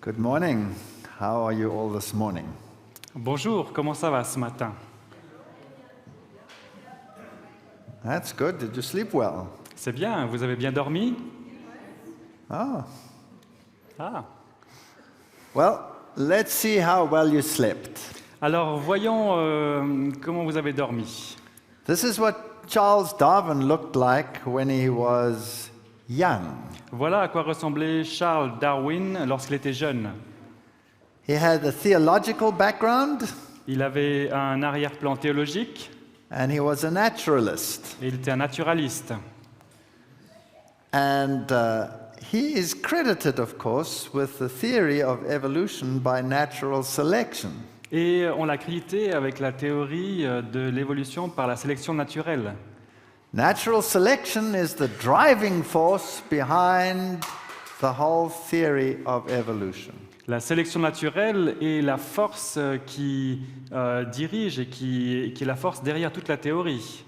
Good morning. How are you all this morning? Bonjour, comment ça va ce matin? That's good. Did you sleep well? C'est bien, vous avez bien dormi? Oh, Ah. well, let's see how well you slept. Alors voyons comment vous avez dormi. This is what Charles Darwin looked like when he was young. Voilà à quoi ressemblait Charles Darwin lorsqu'il était jeune. He had a theological background Il avait un arrière-plan théologique and he was a naturalist. et il était un naturaliste. And he is credited, of course, with the theory of evolution by natural selection. Et on l'a crédité avec la théorie de l'évolution par la sélection naturelle. Natural selection is the driving force behind the whole theory of evolution. La sélection naturelle est la force qui dirige et qui est la force derrière toute la théorie.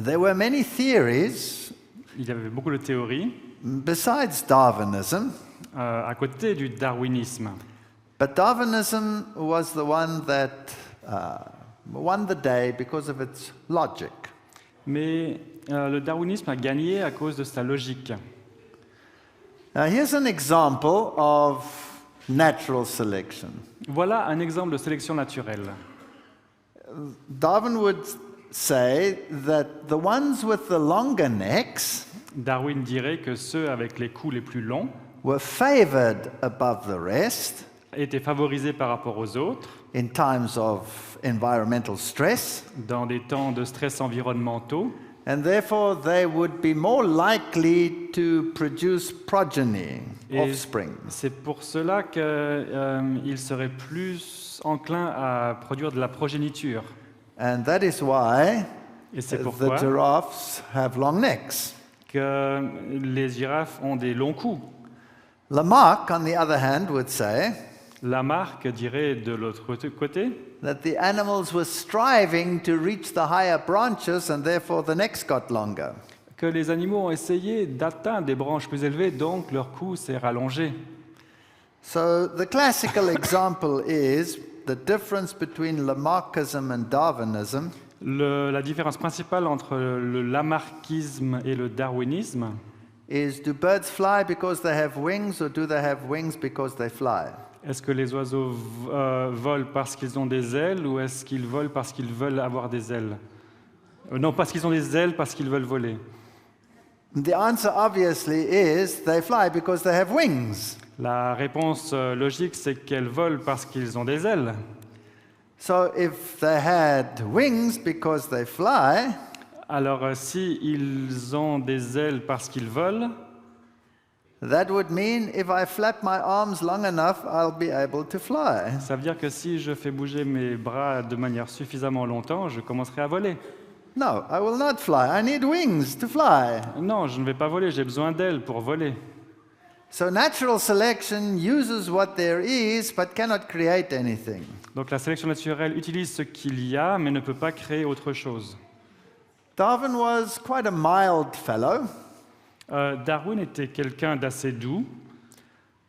There were many theories Il y avait beaucoup de théories besides Darwinism, à côté du darwinisme. but Darwinism was the one that won the day because of its logic. Mais le darwinisme a gagné à cause de sa logique. Now, here's an example of natural selection. Voilà un exemple de sélection naturelle. Darwin would say that the ones with the longer necks Darwin dirait que ceux avec les coups les plus longs were favored above the rest étaient favorisés par rapport aux autres in times of environmental stress, dans des temps de stress environnementaux, and therefore they would be more likely to produce progeny, et offspring. c'est pour cela qu'ils seraient plus enclins à produire de la progéniture. And that is why Et c'est the pourquoi giraffes have long necks. que les girafes ont des longs coups. Lamarck, on the other hand, would say Lamarck dirait de l'autre côté that the animals were striving to reach the higher branches and therefore the necks got longer. que les animaux ont essayé d'atteindre des branches plus élevées, donc leur cou s'est rallongé. So the classical example is the difference between Lamarckism and Darwinism La différence principale entre le lamarckisme et le darwinisme, is, do birds fly because they have wings or do they have wings because they fly? est-ce que les oiseaux volent parce qu'ils ont des ailes ou est-ce qu'ils volent parce qu'ils veulent avoir des ailes? Non, parce qu'ils ont des ailes, parce qu'ils veulent voler. The answer obviously is they fly because they have wings. La réponse logique, c'est qu'elles volent parce qu'ils ont des ailes. So if they had wings because they fly, Alors, si ils ont des ailes parce qu'ils volent, that would mean if I flap my arms long enough, I'll be able to fly. ça veut dire que si je fais bouger mes bras de manière suffisamment longtemps, je commencerai à voler. No, I will not fly. I need wings to fly. Non, je ne vais pas voler, j'ai besoin d'ailes pour voler. So natural selection uses what there is but cannot create anything. Donc la sélection naturelle utilise ce qu'il y a, mais ne peut pas créer autre chose. Darwin was quite a mild fellow, Darwin était quelqu'un d'assez doux,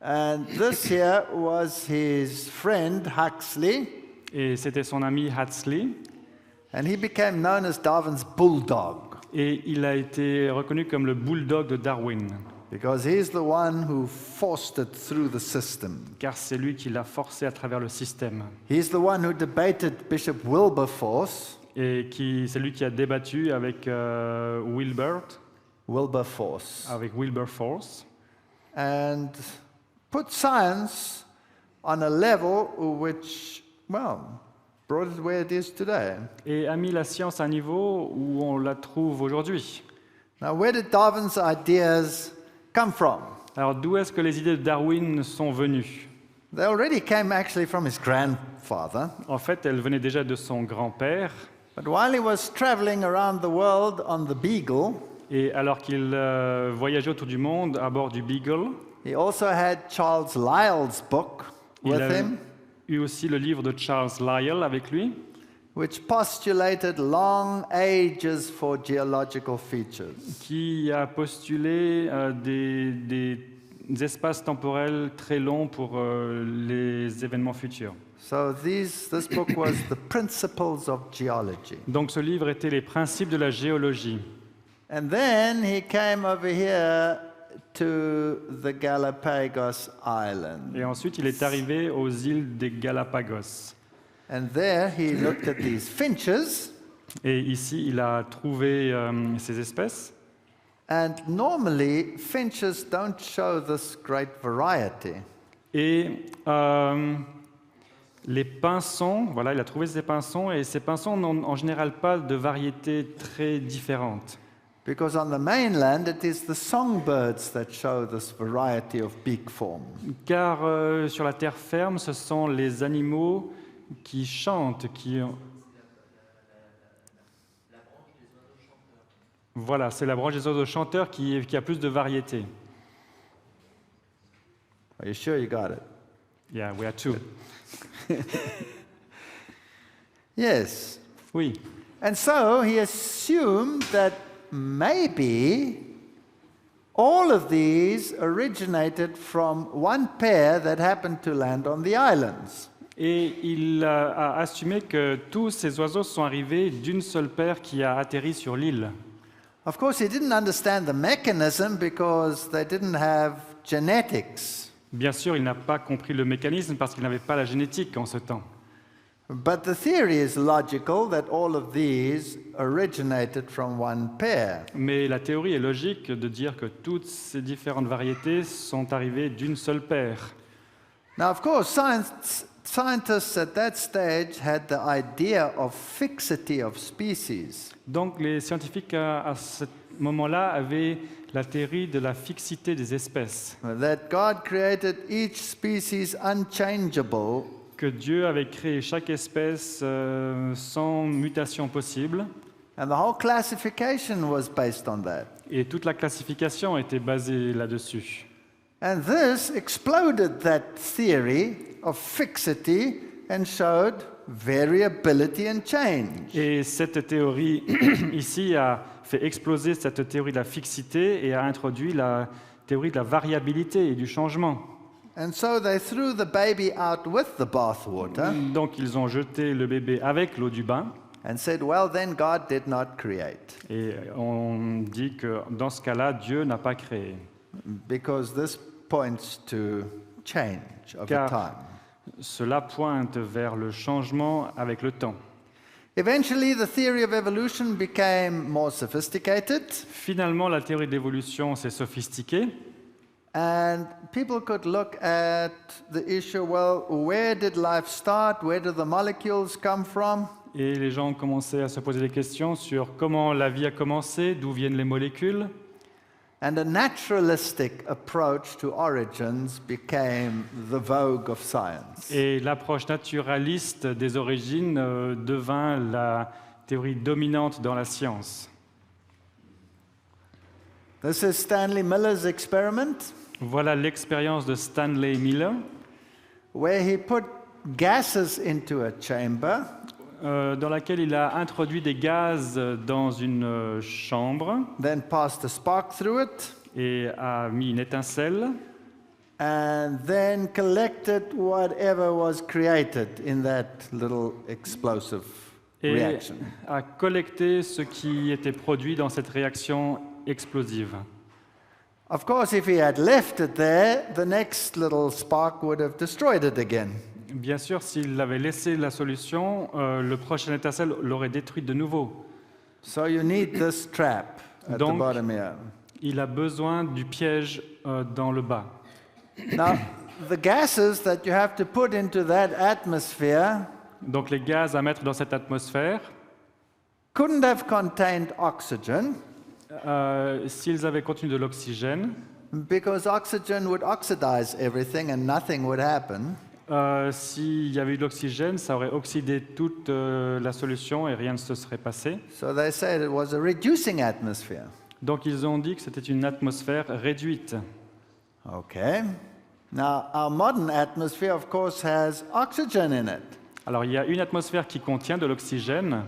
and this here was his friend Huxley, et c'était son ami Huxley, and he became known as Darwin's bulldog et il a été reconnu comme le bulldog de Darwin, because he's the one who forced it through the system. car c'est lui qui l'a forcé à travers le système. He's the one who debated Bishop Wilberforce, Et c'est lui qui a débattu avec Wilberforce, Wilberforce, and put science on a level which, well, brought it where it is today. et a mis la science à un niveau où on la trouve aujourd'hui. Now, where did Darwin's ideas come from? Alors d'où est-ce que les idées de Darwin sont venues? They already came actually from his grandfather, En fait, elles venaient déjà de son grand-père, but while he was traveling around the world on the Beagle, et alors qu'il voyageait autour du monde à bord du Beagle, he also had Charles Lyell's book il with a him, eu aussi le livre de Charles Lyell avec lui, which postulated long ages for geological features. qui a postulé espaces temporels très longs pour les événements futurs. So this book was the Principles of Geology. Donc ce livre était les principes de la géologie. And then he came over here to the Galapagos Islands. Et ensuite, il est arrivé aux îles des Galapagos. And there he looked at these finches. Et ici, il a trouvé ces espèces. And normally, finches don't show this great variety. Et les pinsons, voilà, il a trouvé ces pinsons, et ces pinsons n'ont en général pas de variétés très différentes. Because on the mainland, it is the songbirds that show this variety of beak form. Car sur la terre ferme, ce sont les animaux qui chantent, Voilà, c'est la branche des oiseaux chanteurs qui a plus de variété. Are you sure you got it? Yeah, we are two. Yes. Oui. And so he assumed that maybe all of these originated from one pair that happened to land on the islands. Et il a assumé que tous ces oiseaux sont arrivés d'une seule paire qui a atterri sur l'île. Of course, he didn't understand the mechanism because they didn't have genetics. Bien sûr, il n'a pas compris le mécanisme parce qu'il n'avait pas la génétique en ce temps. But the theory is logical that all of these originated from one pair. Mais la théorie est logique de dire que toutes ces différentes variétés sont arrivées d'une seule paire. Now, of course, scientists at that stage had the idea of fixity of species. Donc les scientifiques à ce moment-là avaient la théorie de la fixité des espèces, That God created each species unchangeable, que Dieu avait créé chaque espèce sans mutation possible, and the whole classification was based on that. et toute la classification était basée là-dessus. And this exploded that theory of fixity and showed variability and change. Et cette théorie ici a fait exploser cette théorie de la fixité et a introduit la théorie de la variabilité et du changement. And so they threw the baby out with the bathwater Donc ils ont jeté le bébé avec l'eau du bain and said, well, then God did not create, et on dit que dans ce cas-là, Dieu n'a pas créé. because this points to change over Car time. cela pointe vers le changement avec le temps. Eventually, the theory of evolution became more sophisticated, Finalement, la théorie de l'évolution s'est sophistiquée and people could look at the issue, well, where did life start? Where do the molecules come from? et les gens ont commencé à se poser des questions sur comment la vie a commencé, d'où viennent les molécules. And a naturalistic approach to origins became the vogue of science. Et l'approche naturaliste des origines devint la théorie dominante dans la science. This is Stanley Miller's experiment, Voilà l'expérience de Stanley Miller, where he put gases into a chamber, dans laquelle il a introduit des gaz dans une chambre then passed a spark through it, et a mis une étincelle and then collected whatever was created in that little explosive et reaction. a collecté ce qui était produit dans cette réaction explosive. Of course, if he had left it there, the next little spark would have destroyed it again. Bien sûr, s'il avait laissé la solution, le prochain étincelle l'aurait détruite de nouveau. So you need this trap at the Donc, bottom here. Il a besoin du piège dans le bas. Now, the gases that you have to put into that atmosphere Donc les gaz à mettre dans cette atmosphère, couldn't have contained oxygen s'ils avaient contenu de l'oxygène, because oxygen would oxidize everything and nothing would happen. s'il y avait eu de l'oxygène, ça aurait oxydé toute la solution et rien ne se serait passé. So they said it was a reducing atmosphere. Donc ils ont dit que c'était une atmosphère réduite. Okay. Now, our modern atmosphere, of course, has oxygen in it. Alors il y a une atmosphère qui contient de l'oxygène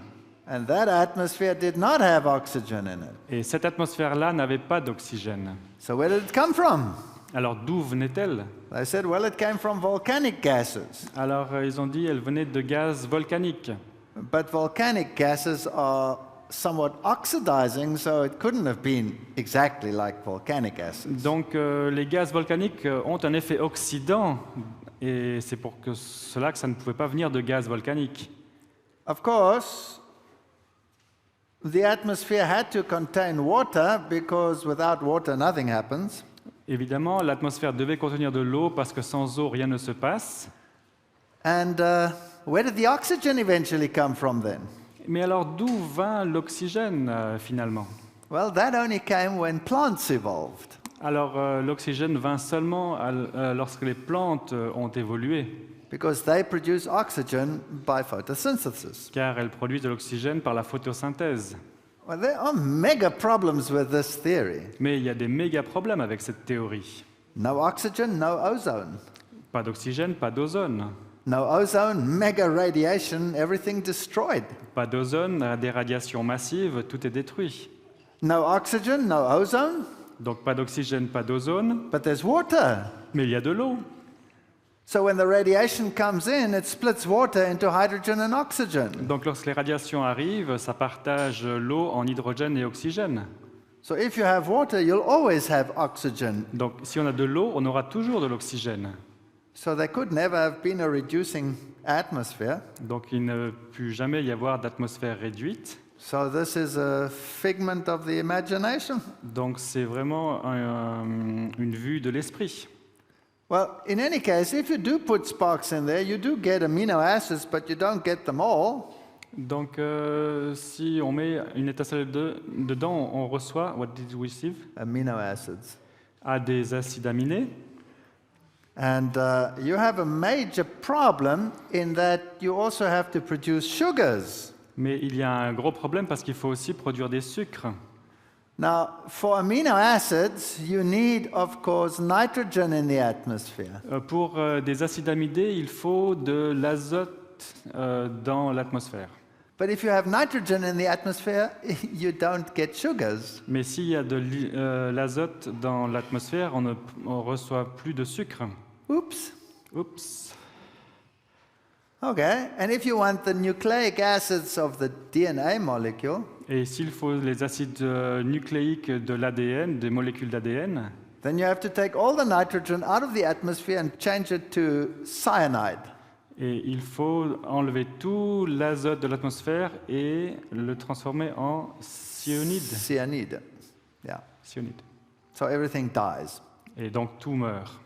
And that atmosphere did not have oxygen in it. et cette atmosphère-là n'avait pas d'oxygène. So where did it come from? Alors d'où venait-elle? They said, well, it came from volcanic gases. Alors ils ont dit elle venait de gaz volcaniques. But volcanic gases are somewhat oxidizing, so it couldn't have been exactly like volcanic acids. Donc les gaz volcaniques ont un effet oxydant, et c'est pour cela que ça ne pouvait pas venir de gaz volcaniques. Of course, the atmosphere had to contain water because without water nothing happens. Évidemment, l'atmosphère devait contenir de l'eau parce que sans eau, rien ne se passe. And where did the oxygen eventually come from then? Mais alors d'où vint l'oxygène finalement? Well, that only came when plants evolved. Alors l'oxygène vint seulement lorsque les plantes ont évolué, Because they produce oxygen by photosynthesis. car elles produisent de l'oxygène par la photosynthèse. Well, there are mega problems with this theory. Mais il y a des méga problèmes avec cette théorie. No oxygen, no ozone. Pas d'oxygène, pas d'ozone. No ozone, mega radiation, everything destroyed. Pas d'ozone, des radiations massives, tout est détruit. No oxygen, no ozone, Donc pas d'oxygène, pas d'ozone, but there's water. mais il y a de l'eau. So when the radiation comes in, it splits water into hydrogen and oxygen. Donc lorsque les radiations arrivent, ça partage l'eau en hydrogène et oxygène. So if you have water, you'll always have oxygen. Donc si on a de l'eau, on aura toujours de l'oxygène. So there could never have been a reducing atmosphere. Donc il ne put jamais y avoir d'atmosphère réduite. So this is a figment of the imagination. Donc c'est vraiment une vue de l'esprit. Well, in any case, if you do put sparks in there, you do get amino acids, but you don't get them all. Donc si on met une étincelle dedans, on reçoit, what did we receive? Amino acids. Des acides aminés. And you have a major problem in that you also have to produce sugars. Mais il y a un gros problème parce qu'il faut aussi produire des sucres. Now, for amino acids, you need, of course, nitrogen in the atmosphere. Pour des acides amidés, il faut de l'azote dans l'atmosphère. But if you have nitrogen in the atmosphere, you don't get sugars. Mais s'il y a de l'azote dans l'atmosphère, on ne reçoit plus de sucre. Oops. Oups. Okay, and if you want the nucleic acids of the DNA molecule, Et s'il faut les acides nucléiques de l'ADN, des molécules d'ADN, then you have to take all the nitrogen out of the atmosphere and change it to cyanide. et il faut enlever tout l'azote de l'atmosphère et le transformer en cyanide. Cyanide. Yeah. Cyanide. So everything dies. Et donc tout meurt.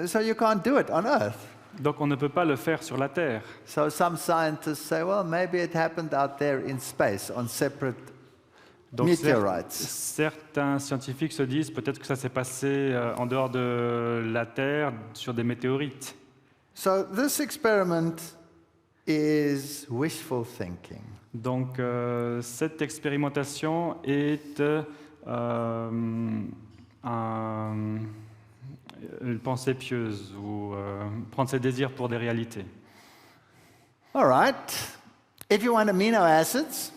So you can't do it on Earth. Donc on ne peut pas le faire sur la Terre. So some scientists say, well, maybe it happened out there in space on separate Donc meteorites. certains scientifiques se disent peut-être que ça s'est passé en dehors de la Terre sur des météorites. So this experiment is wishful thinking. Donc cette expérimentation est une pensée pieuse ou prendre ses désirs pour des réalités. All right. If you want amino acids,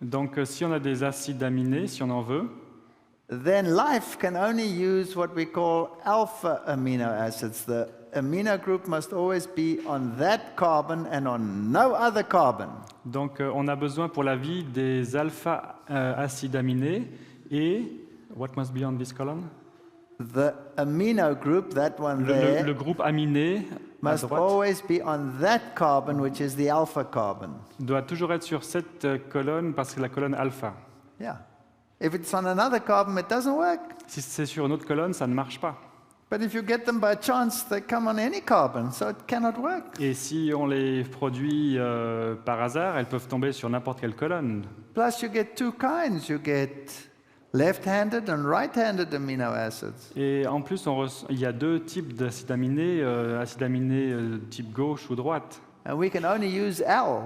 Donc si on a des acides aminés, si on en veut, then life can only use what we call alpha amino acids. The amino group must always be on that carbon and on no other carbon. donc on a besoin pour la vie des alpha-acides aminés et what must be on this column? The amino group, that one there, Le groupe aminé à must droite always be on that carbon, which is the alpha carbon. doit toujours être sur cette colonne parce que c'est la colonne alpha. Yeah. If it's on another carbon, it doesn't work. Si c'est sur une autre colonne, ça ne marche pas. But if you get them by chance, they come on any carbon, so it cannot work. Et si on les produit par hasard, elles peuvent tomber sur n'importe quelle colonne. Plus, you get two kinds. You get left-handed and right-handed amino acids. Et en plus, il y a deux types d'acides aminés, type gauche ou droite. And we can only use L.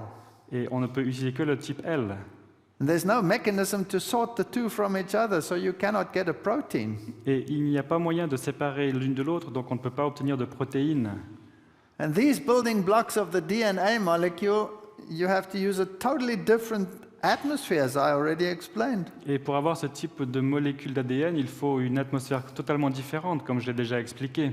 Et on ne peut utiliser que le type L. And there's no mechanism to sort the two from each other, so you cannot get a protein. Et il n'y a pas moyen de séparer l'une de l'autre, donc on ne peut pas obtenir de protéines. And these building blocks of the DNA molecule, you have to use a totally different atmosphere, as I already explained. Et pour avoir ce type de molécule d'ADN, il faut une atmosphère totalement différente, comme je l'ai déjà expliqué.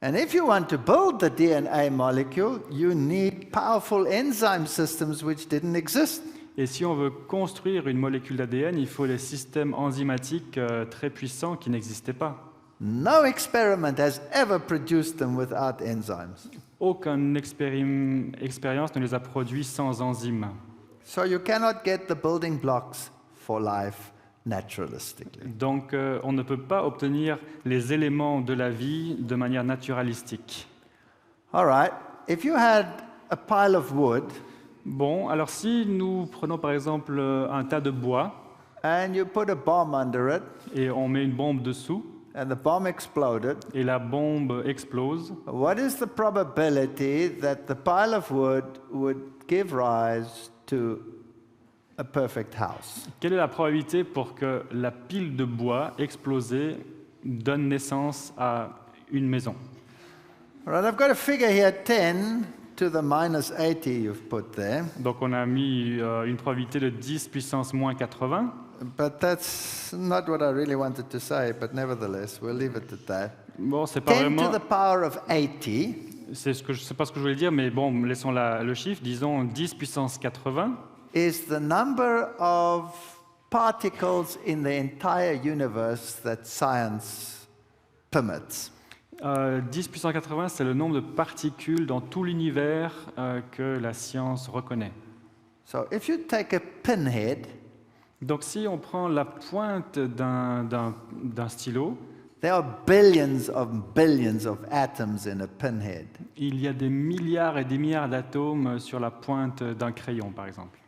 And if you want to build the DNA molecule, you need powerful enzyme systems which didn't exist. Et si on veut construire une molécule d'ADN, il faut des systèmes enzymatiques très puissants qui n'existaient pas. No experiment has ever produced them without enzymes. Aucune expérience ne les a produits sans enzymes. So you cannot get the building blocks for life naturalistically. Donc on ne peut pas obtenir les éléments de la vie de manière naturalistique. All right, if you had a pile of wood Bon, alors si nous prenons par exemple un tas de bois and you put a bomb under it et on met une bombe dessous and the bomb exploded, et la bombe explose, what is the probability that the pile of wood would give rise to a perfect house? quelle est la probabilité pour que la pile de bois explosée donne naissance à une maison? All right, I've got a figure here, 10 to the minus 80 you've put there, Donc on a mis une probabilité de 10 puissance moins 80, but that's not what I really wanted to say, but nevertheless, we'll leave it at that. Bon, c'est pas 10 to vraiment, the power of 80 c'est pas ce que je voulais dire, mais bon, laissons le chiffre, disons 10 puissance 80, is the number of particles in the entire universe that science permits. 10 puissance 80, c'est le nombre de particules dans tout l'univers que la science reconnaît. So if you take a pinhead, Donc si on prend la pointe d'un stylo, there are billions of atoms in a pinhead. il y a des milliards et des milliards d'atomes sur la pointe d'un crayon, par exemple.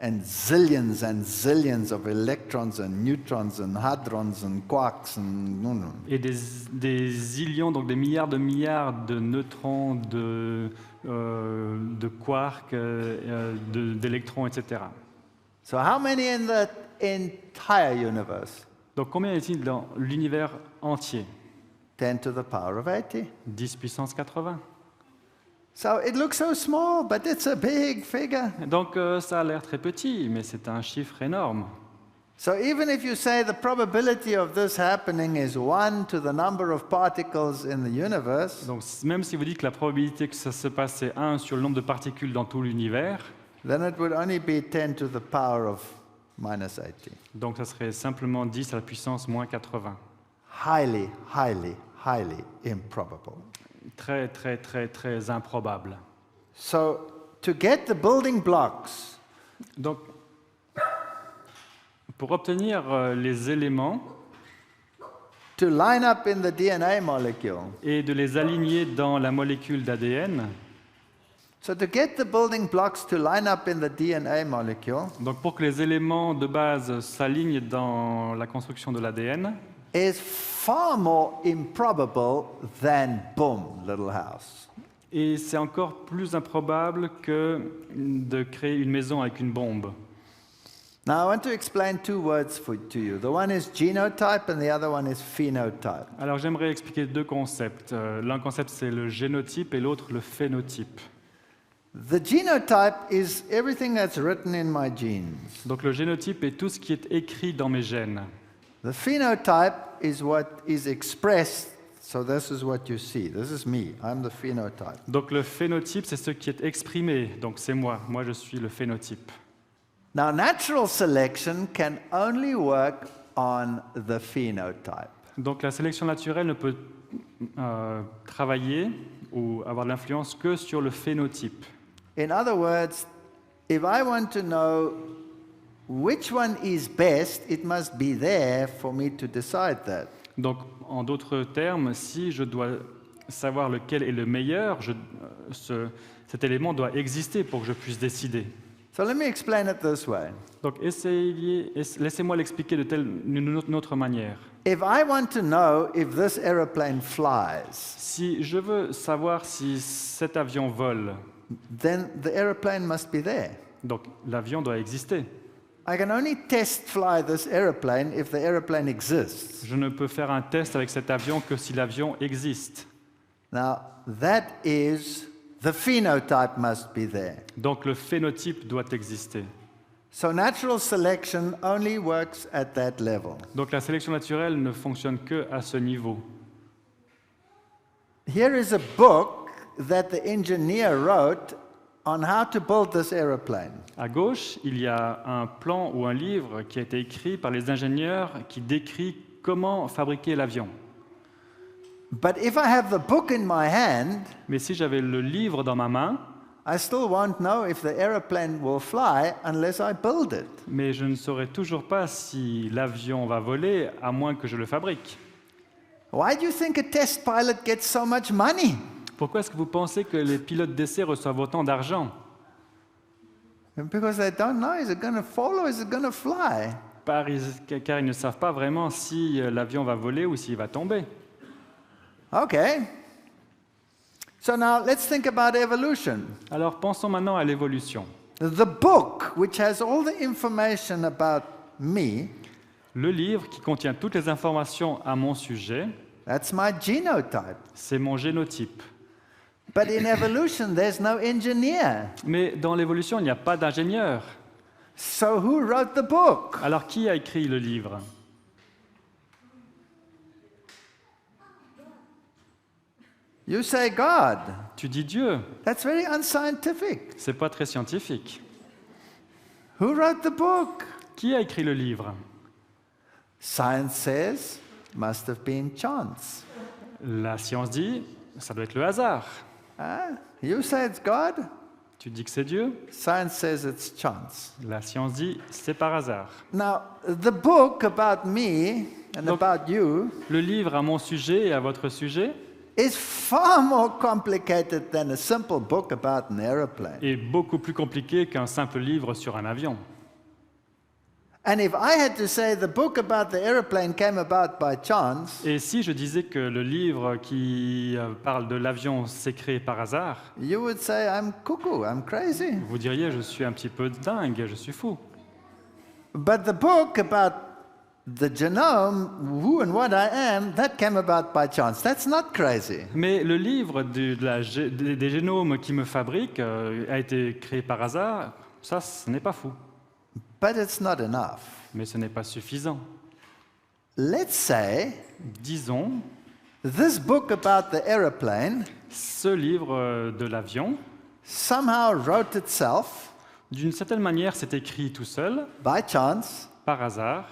And zillions of electrons and neutrons and hadrons and quarks and Et des zillions, donc des milliards de neutrons, de quarks, d'électrons, etc. So how many in the entire universe? Donc combien est-il dans l'univers entier? 10 to the power of 80. 10 puissance 80. So it looks so small, but it's a big figure. Donc ça a l'air très petit, mais c'est un chiffre énorme. So even if you say the probability of this happening is 1 to the number of particles in the universe, Donc même si vous dites que la probabilité que ça se passe c'est 1 sur le nombre de particules dans tout l'univers, then it would only be 10 to the power of minus 80. donc ça serait simplement 10 à la puissance moins 80. Highly, highly, highly improbable. Très, très, très, très improbable. So to get the building blocks, Donc, pour obtenir les éléments to line up in the DNA molecule, et de les aligner dans la molécule d'ADN, so to get the building blocks to line up in the DNA molecule donc pour que les éléments de base s'alignent dans la construction de l'ADN, is far more improbable than boom, little house. et c'est encore plus improbable que de créer une maison avec une bombe. Now I want to explain two words to you. The one is genotype and the other one is phenotype. Alors j'aimerais expliquer deux concepts. L'un concept c'est le génotype et l'autre le phénotype. The genotype is everything that's written in my genes. Donc le génotype est tout ce qui est écrit dans mes gènes. The phenotype is what is expressed. So this is what you see. This is me. I'm the phenotype. Donc le phénotype, c'est ce qui est exprimé. Donc c'est moi. Moi, je suis le phénotype. Now, natural selection can only work on the phenotype. Donc la sélection naturelle ne peut travailler ou avoir de l'influence que sur le phénotype. In other words, if I want to know which one is best, it must be there for me to decide that. Donc en d'autres termes, si je dois savoir lequel est le meilleur, cet élément doit exister pour que je puisse décider. So let me explain it this way. Donc laissez-moi l'expliquer d'une autre manière. If I want to know if this aeroplane flies, Si je veux savoir si cet avion vole, then the aeroplane must be there. donc l'avion doit exister. I can only test fly this aeroplane if the aeroplane exists. Je ne peux faire un test avec cet avion que si l'avion existe. Now, that is, the phenotype must be there. Donc le phénotype doit exister. So natural selection only works at that level. Donc la sélection naturelle ne fonctionne que à ce niveau. Here is a book that the engineer wrote on how to build this aeroplane. À gauche, il y a un plan ou un livre qui a été écrit par les ingénieurs qui décrit comment fabriquer l'avion. But if I have the book in my hand, Mais si j'avais le livre dans ma main, I still won't know if the aeroplane will fly unless I build it. mais je ne saurais toujours pas si l'avion va voler à moins que je le fabrique. Why do you think a test pilot gets so much money? Pourquoi est-ce que vous pensez que les pilotes d'essai reçoivent autant d'argent? Because they don't know, is it going to fall or is it going to fly? Car ils ne savent pas vraiment si l'avion va voler ou s'il va tomber. Okay. So now let's think about evolution. Alors pensons maintenant à l'évolution. The book, which has all the information about me, Le livre qui contient toutes les informations à mon sujet, that's my genotype. c'est mon génotype. But in evolution, there's no engineer. Mais dans l'évolution, il n'y a pas d'ingénieur. So who wrote the book? Alors qui a écrit le livre? You say God. Tu dis Dieu. That's very unscientific. C'est pas très scientifique. Who wrote the book? Qui a écrit le livre? Science says must have been chance. La science dit, ça doit être le hasard. You say it's God. Tu dis que c'est Dieu. Science says it's chance. La science dit, c'est par hasard. Now, the book about me and Donc- about you Le livre à mon sujet et à votre sujet is far more complicated than a simple book about an aeroplane. est beaucoup plus compliqué qu'un simple livre sur un avion. And if I had to say the book about the aeroplane came about by chance, Et si je disais que le livre qui parle de l'avion s'est créé par hasard, you would say I'm cuckoo, I'm crazy. vous diriez je suis un petit peu dingue, je suis fou. But the book about the genome, who and what I am, that came about by chance. That's not crazy. Mais le livre des génomes qui me fabriquent a été créé par hasard, ça, ce n'est pas fou. But it's not enough. Mais ce n'est pas suffisant. Let's say Disons, this book about the aeroplane ce livre de l'avion, somehow wrote itself d'une certaine manière, s'est écrit tout seul, by chance, par hasard,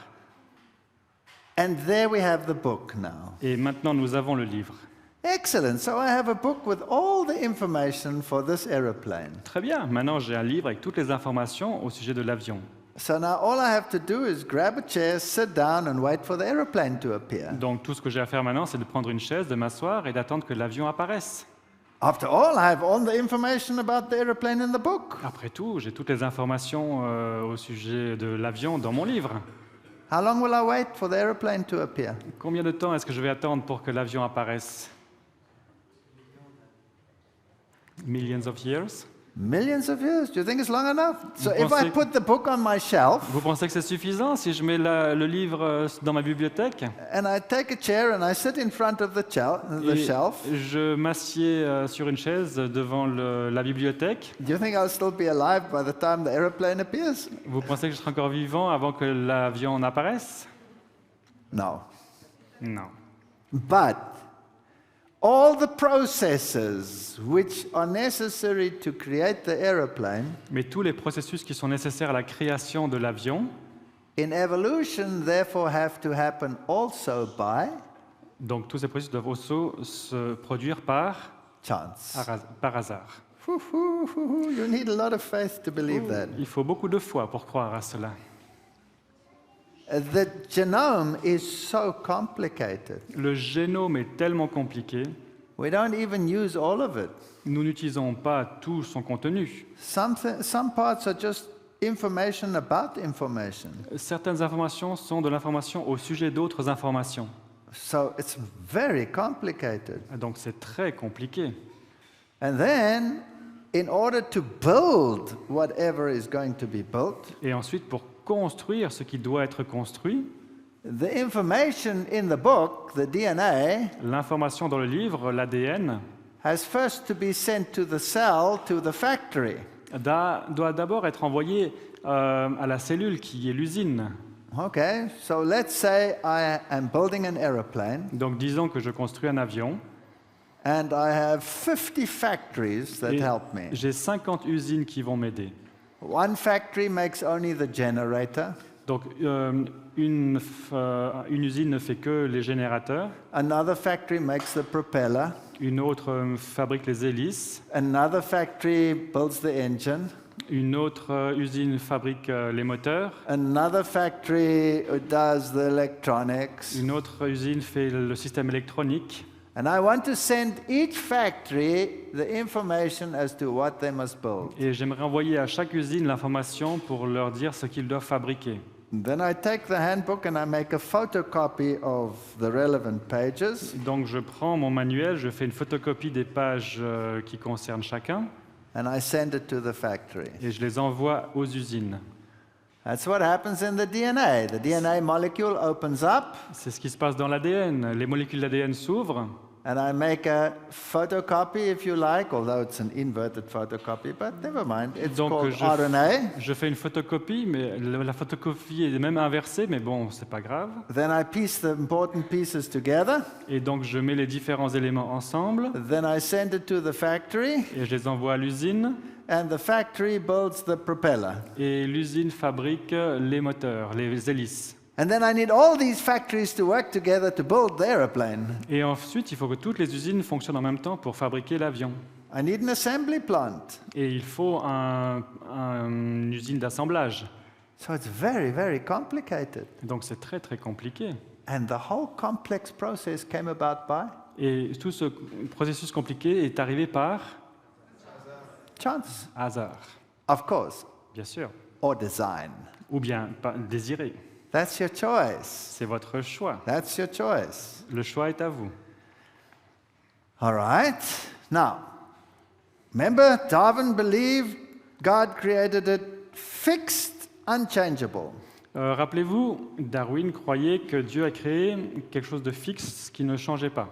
and there we have the book now. et maintenant nous avons le livre. Excellent. So I have a book with all the information for this aeroplane. Très bien, maintenant j'ai un livre avec toutes les informations au sujet de l'avion. So now all I have to do is grab a chair, sit down, and wait for the aeroplane to appear. Donc tout ce que j'ai à faire maintenant, c'est de prendre une chaise, de m'asseoir et d'attendre que l'avion apparaisse. After all, I have all the information about the aeroplane in the book. Après tout, j'ai toutes les informations au sujet de l'avion dans mon livre. How long will I wait for the aeroplane to appear? Combien de temps est-ce que je vais attendre pour que l'avion apparaisse? Millions of years? Millions of years. Do you think it's long enough? So Vous if I pensez- put the book on my shelf Vous pensez que c'est suffisant si je mets le livre dans ma bibliothèque and I take a chair and I sit in front of the et shelf, je m'assieds sur une chaise devant la bibliothèque? do you think I'll still be alive by the time the aeroplane appears? Vous pensez que je serai encore vivant avant que l'avion n'apparaisse? No. Non. But all the processes which are necessary to create the aeroplane Mais tous les processus qui sont nécessaires à la création de l'avion, in evolution therefore have to happen also by donc tous ces processus doivent aussi se produire par chance. hasard. You need a lot of faith to believe that. Il faut beaucoup de foi pour croire à cela. The genome is so complicated. Le génome est tellement compliqué, We don't even use all of it. nous n'utilisons pas tout son contenu. Some parts are just information about information. Certaines informations sont de l'information au sujet d'autres informations. So it's very complicated. Donc c'est très compliqué. And then, in order to build whatever is going to be built, Et ensuite, pour construire ce qui doit être construit, the information in the book, the DNA, l'information dans le livre, l'ADN, has first to be sent to the cell, to the factory. doit d'abord être envoyé à la cellule qui est l'usine. Okay, so let's say I am building an aeroplane Donc disons que je construis un avion and I have 50 factories that et help me. j'ai 50 usines qui vont m'aider. One factory makes only the generator. Donc une usine ne fait que les générateurs, Another factory makes the propeller. une autre fabrique les hélices, Another factory builds the engine. une autre usine fabrique les moteurs, Another factory does the electronics. une autre usine fait le système électronique. And I want to send each factory the information as to what they must build. Et j'aimerais envoyer à chaque usine l'information pour leur dire ce qu'ils doivent fabriquer. Then I take the handbook and I make a photocopy of the relevant pages. Donc je prends mon manuel, je fais une photocopie des pages qui concernent chacun And I send it to the factory. et je les envoie aux usines. That's what happens in the DNA. The DNA molecule opens up, C'est ce qui se passe dans l'ADN. Les molécules d'ADN s'ouvrent and I make a photocopy, if you like, although it's an inverted photocopy, but never mind. It's Donc, called RNA. je fais une photocopie, mais la photocopie est même inversée, mais bon, c'est pas grave. Then I piece the important pieces together. Et donc je mets les différents éléments ensemble Then I send it to the factory, et je les envoie à l'usine. and the factory builds the propeller. Et l'usine fabrique les moteurs, les hélices. And then I need all these factories to work together to build the aeroplane. Et ensuite, il faut que toutes les usines fonctionnent en même temps pour fabriquer l'avion. I need an assembly plant. Et il faut une usine d'assemblage. So it's very, very complicated. Donc c'est très très compliqué. And the whole complex process came about by Et tout ce processus compliqué est arrivé par chance, hasard, of course, bien sûr, or design. ou bien désiré. That's your choice. C'est votre choix. That's your choice. Le choix est à vous. All right. Now, remember, Darwin believed God created it fixed, unchangeable. Rappelez-vous, Darwin croyait que Dieu a créé quelque chose de fixe qui ne changeait pas.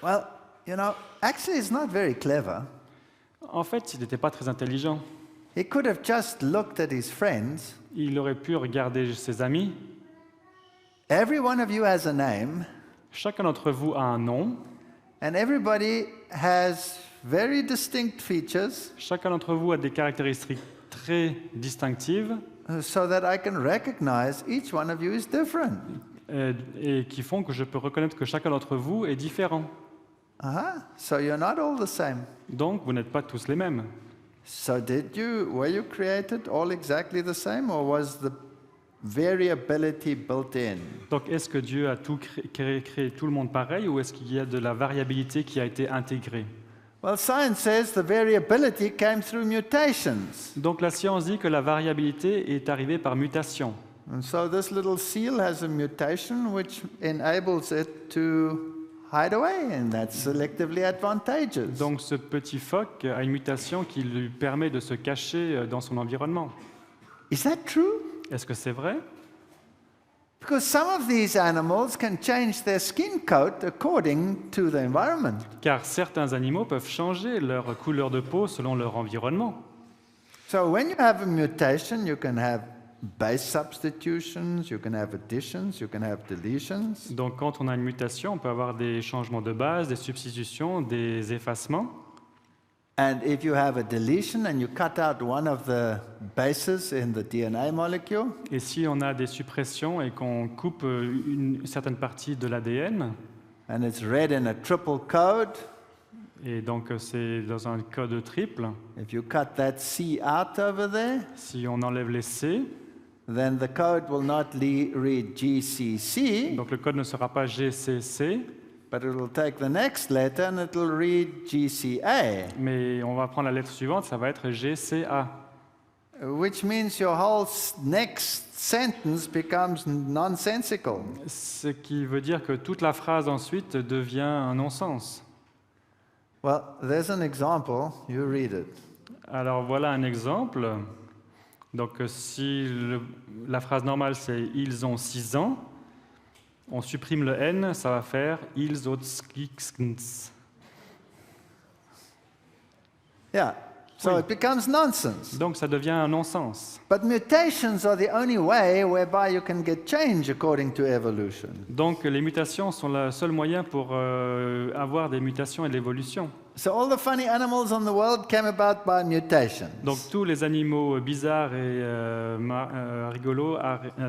Well, actually, it's not very clever. En fait, il n'était pas très intelligent. He could have just looked at his friends. Il aurait pu regarder ses amis. Every one of you has a name, Chacun d'entre vous a un nom. and everybody has very distinct features Chacun d'entre vous a des caractéristiques très distinctives so that I can recognize each one of you is different. et qui font que je peux reconnaître que chacun d'entre vous est différent. So you're not all the same. Donc, vous n'êtes pas tous les mêmes. So were you created all exactly the same, or was the variability built in? Donc, est-ce que Dieu a tout créé tout le monde pareil ou est-ce qu'il y a de la variabilité qui a été intégrée? Well, science says the variability came through mutations. Donc, la science dit que la variabilité est arrivée par mutation. And so this little seal has a mutation which enables it to hide away, and that's selectively advantageous. Donc, ce petit phoque a une mutation qui lui permet de se cacher dans son environnement. Is that true? Est-ce que c'est vrai? Because some of these animals can change their skin coat according to the environment. Car certains animaux peuvent changer leur couleur de peau selon leur environnement. So when you have a mutation, you can have base substitutions, you can have additions, you can have deletions. Donc quand on a une mutation, on peut avoir des changements de base, des substitutions, des effacements. And if you have a deletion and you cut out one of the bases in the DNA molecule, Et si on a des suppressions et qu'on coupe une certaine partie de l'ADN, and it's read in a triple code, et donc c'est dans un code triple, if you cut that C out over there, si on enlève les C, then the code will not read GCC, donc le code ne sera pas GCC, but it will take the next letter and it will read GCA, mais on va prendre la lettre suivante, ça va être GCA. which means your whole next sentence becomes nonsensical. Ce qui veut dire que toute la phrase ensuite devient un non-sens. Well, there's an example. You read it. Alors voilà un exemple. Donc si la phrase normale c'est « ils ont 6 ans », on supprime le « n », ça va faire « ils ont 6 ans ». Yeah. So Oui. it becomes nonsense. Donc ça devient un non-sens. But mutations are the only way whereby you can get change according to evolution. Donc les mutations sont le seul moyen pour avoir des mutations et de l'évolution. So all the funny animals on the world came about by mutations. Donc tous les animaux bizarres et rigolos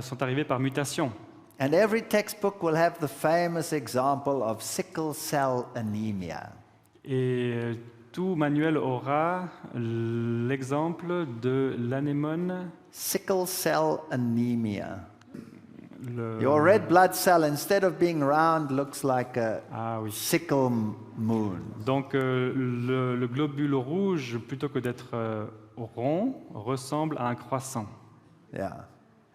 sont arrivés par mutation. And every textbook will have the famous example of sickle cell anemia. Et tout manuel aura l'exemple de l'anémone. Sickle cell anemia. le- Your red blood cell, instead of being round, looks like a Ah oui. sickle moon. Donc le globule rouge, plutôt que d'être rond, ressemble à un croissant. Yeah.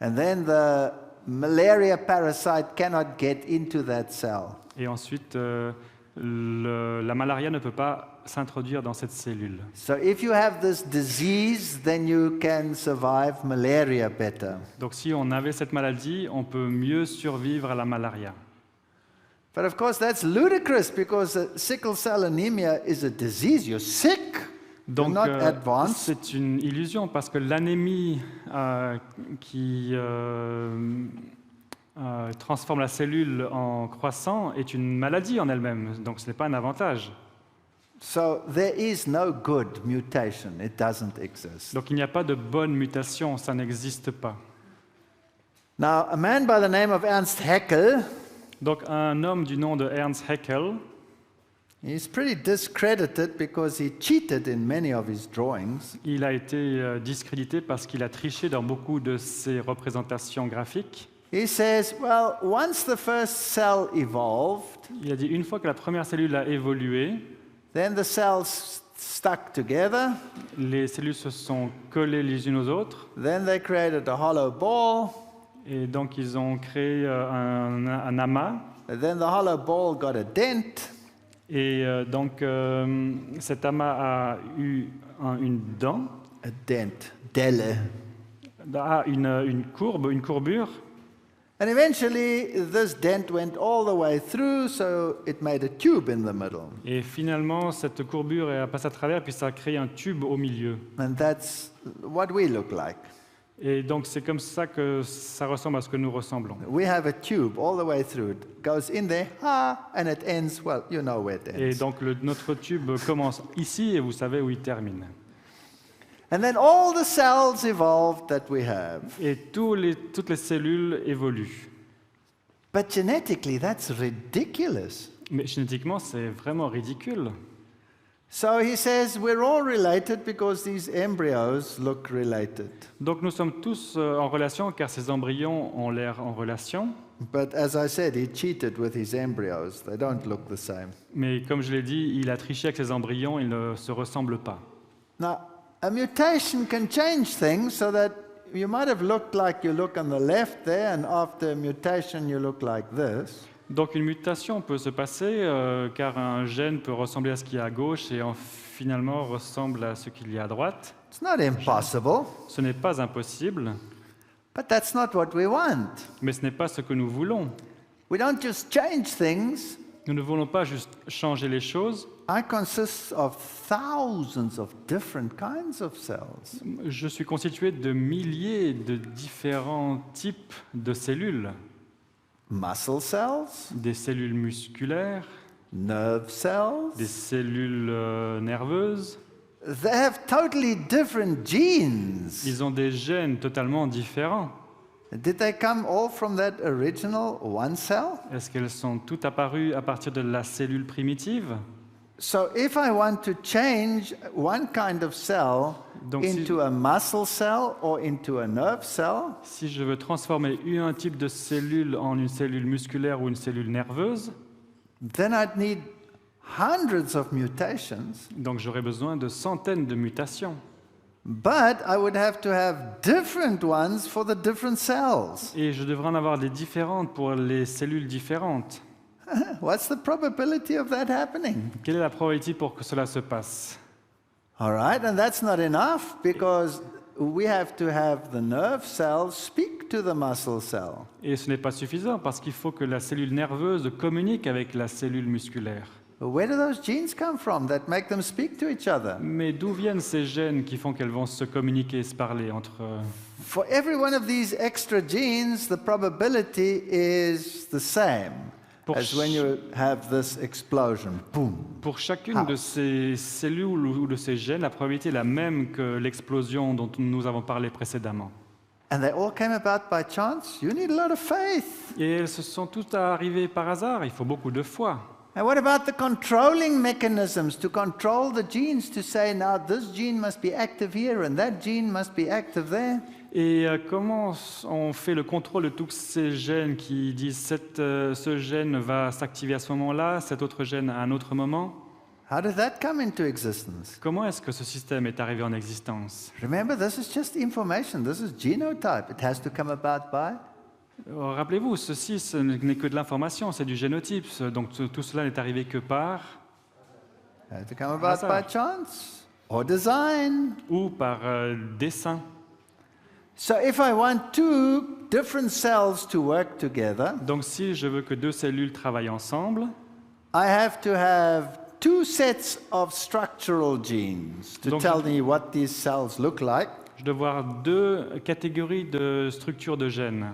And then the malaria parasite cannot get into that cell. Et ensuite, la malaria ne peut pas s'introduire dans cette cellule. So if you have this disease, then you can survive malaria better. Donc si on avait cette maladie, on peut mieux survivre à la malaria. But of course, that's ludicrous because sickle cell anemia is a disease. You're sick. You're Donc not advanced. c'est une illusion parce que l'anémie qui transforme la cellule en croissant est une maladie en elle-même. Donc ce n'est pas un avantage. So there is no good mutation. It doesn't exist. Donc il n'y a pas de bonne mutation, ça n'existe pas. Now, a man by the name of Ernst Haeckel, Donc un homme du nom de Ernst Haeckel, he's pretty discredited because he cheated in many of his drawings. il a été discrédité parce qu'il a triché dans beaucoup de ses représentations graphiques. He says, well, once the first cell evolved, Il a dit une fois que la première cellule a évolué, then the cells stuck together, les cellules se sont collées les unes aux autres, then they created a hollow ball, et donc ils ont créé un amas. and then the hollow ball got a dent, Et donc cet amas a eu une dent, a dent, delle. une courbe, une courbure. And eventually, this dent went all the way through, so it made a tube in the middle. Et finalement, cette courbure est passée à travers, puis ça a créé un tube au milieu. And that's what we look like. Et donc c'est comme ça que ça ressemble à ce que nous ressemblons. We have a tube all the way through. It goes in there, and it ends, well, you know where it Et ends. donc notre tube commence ici et vous savez où il termine. And then all the cells evolved that we have. Et toutes les cellules évoluent. But genetically, that's ridiculous. Mais génétiquement, c'est vraiment ridicule. So he says we're all related because these embryos look related. Donc nous sommes tous en relation car ces embryons ont l'air en relation. But as I said, he cheated with his embryos. They don't look the same. Mais comme je l'ai dit, il a triché avec ses embryons, ils ne se ressemblent pas. Now, a mutation can change things so that you might have looked like you look on the left there, and after mutation you look like this. Donc une mutation peut se passer car un gène peut ressembler à ce qu'il y a à gauche et finalement ressemble à ce qu'il y a à droite. It's not impossible, Ce n'est pas impossible, but that's not what we want. mais ce n'est pas ce que nous voulons. We don't just change things. Nous ne voulons pas juste changer les choses. I consist of thousands of different kinds of cells. Je suis constitué de milliers de différents types de cellules. Muscle cells, Des cellules musculaires, nerve cells. des cellules nerveuses. They have totally different genes. Ils ont des gènes totalement différents. Did they come all from that original one cell? Est-ce qu'elles sont toutes apparues à partir de la cellule primitive? So if I want to change one kind of cell Donc, si- into a muscle cell or into a nerve cell, Si je veux transformer un type de cellule en une cellule musculaire ou une cellule nerveuse, then I'd need hundreds of mutations. donc j'aurais besoin de centaines de mutations. But I would have to have different ones for the different cells. Et je devrais en avoir des différentes pour les cellules différentes. What's the probability of that happening? Quelle est la probabilité pour que cela se passe? All right, and that's not enough because we have to have the nerve cells speak to the muscle cell. Et ce n'est pas suffisant parce qu'il faut que la cellule nerveuse communique avec la cellule musculaire. Where do those genes come from that make them speak to each other? Mais d'où viennent ces gènes qui font qu'elles vont se communiquer, se parler entre eux? For every one of these extra genes, the probability is the same as when you have this explosion. Boom. Pour chacune de ces cellules ou de ces gènes, la probabilité est la même que l'explosion dont nous avons parlé précédemment. And they all came about by chance. You need a lot of faith. Et elles se sont toutes arrivées par hasard, il faut beaucoup de foi. And what about the controlling mechanisms to control the genes to say, now this gene must be active here and that gene must be active there? Et comment on fait le contrôle de tous ces gènes qui disent ce gène va s'activer à ce moment-là, cet autre gène à un autre moment? How did that come into existence? Comment est-ce que ce système est arrivé en existence? Remember, this is just information. This is genotype. It has to come about by. Rappelez-vous, ceci ce n'est que de l'information, c'est du génotype. Donc tout cela n'est arrivé que par It has to come about by chance or design. ou par dessin. So if I want two different cells to work together, Donc si je veux que deux cellules travaillent ensemble, I have to have two sets of structural genes to Donc, tell me what these cells look like. je dois avoir deux catégories de structures de gènes.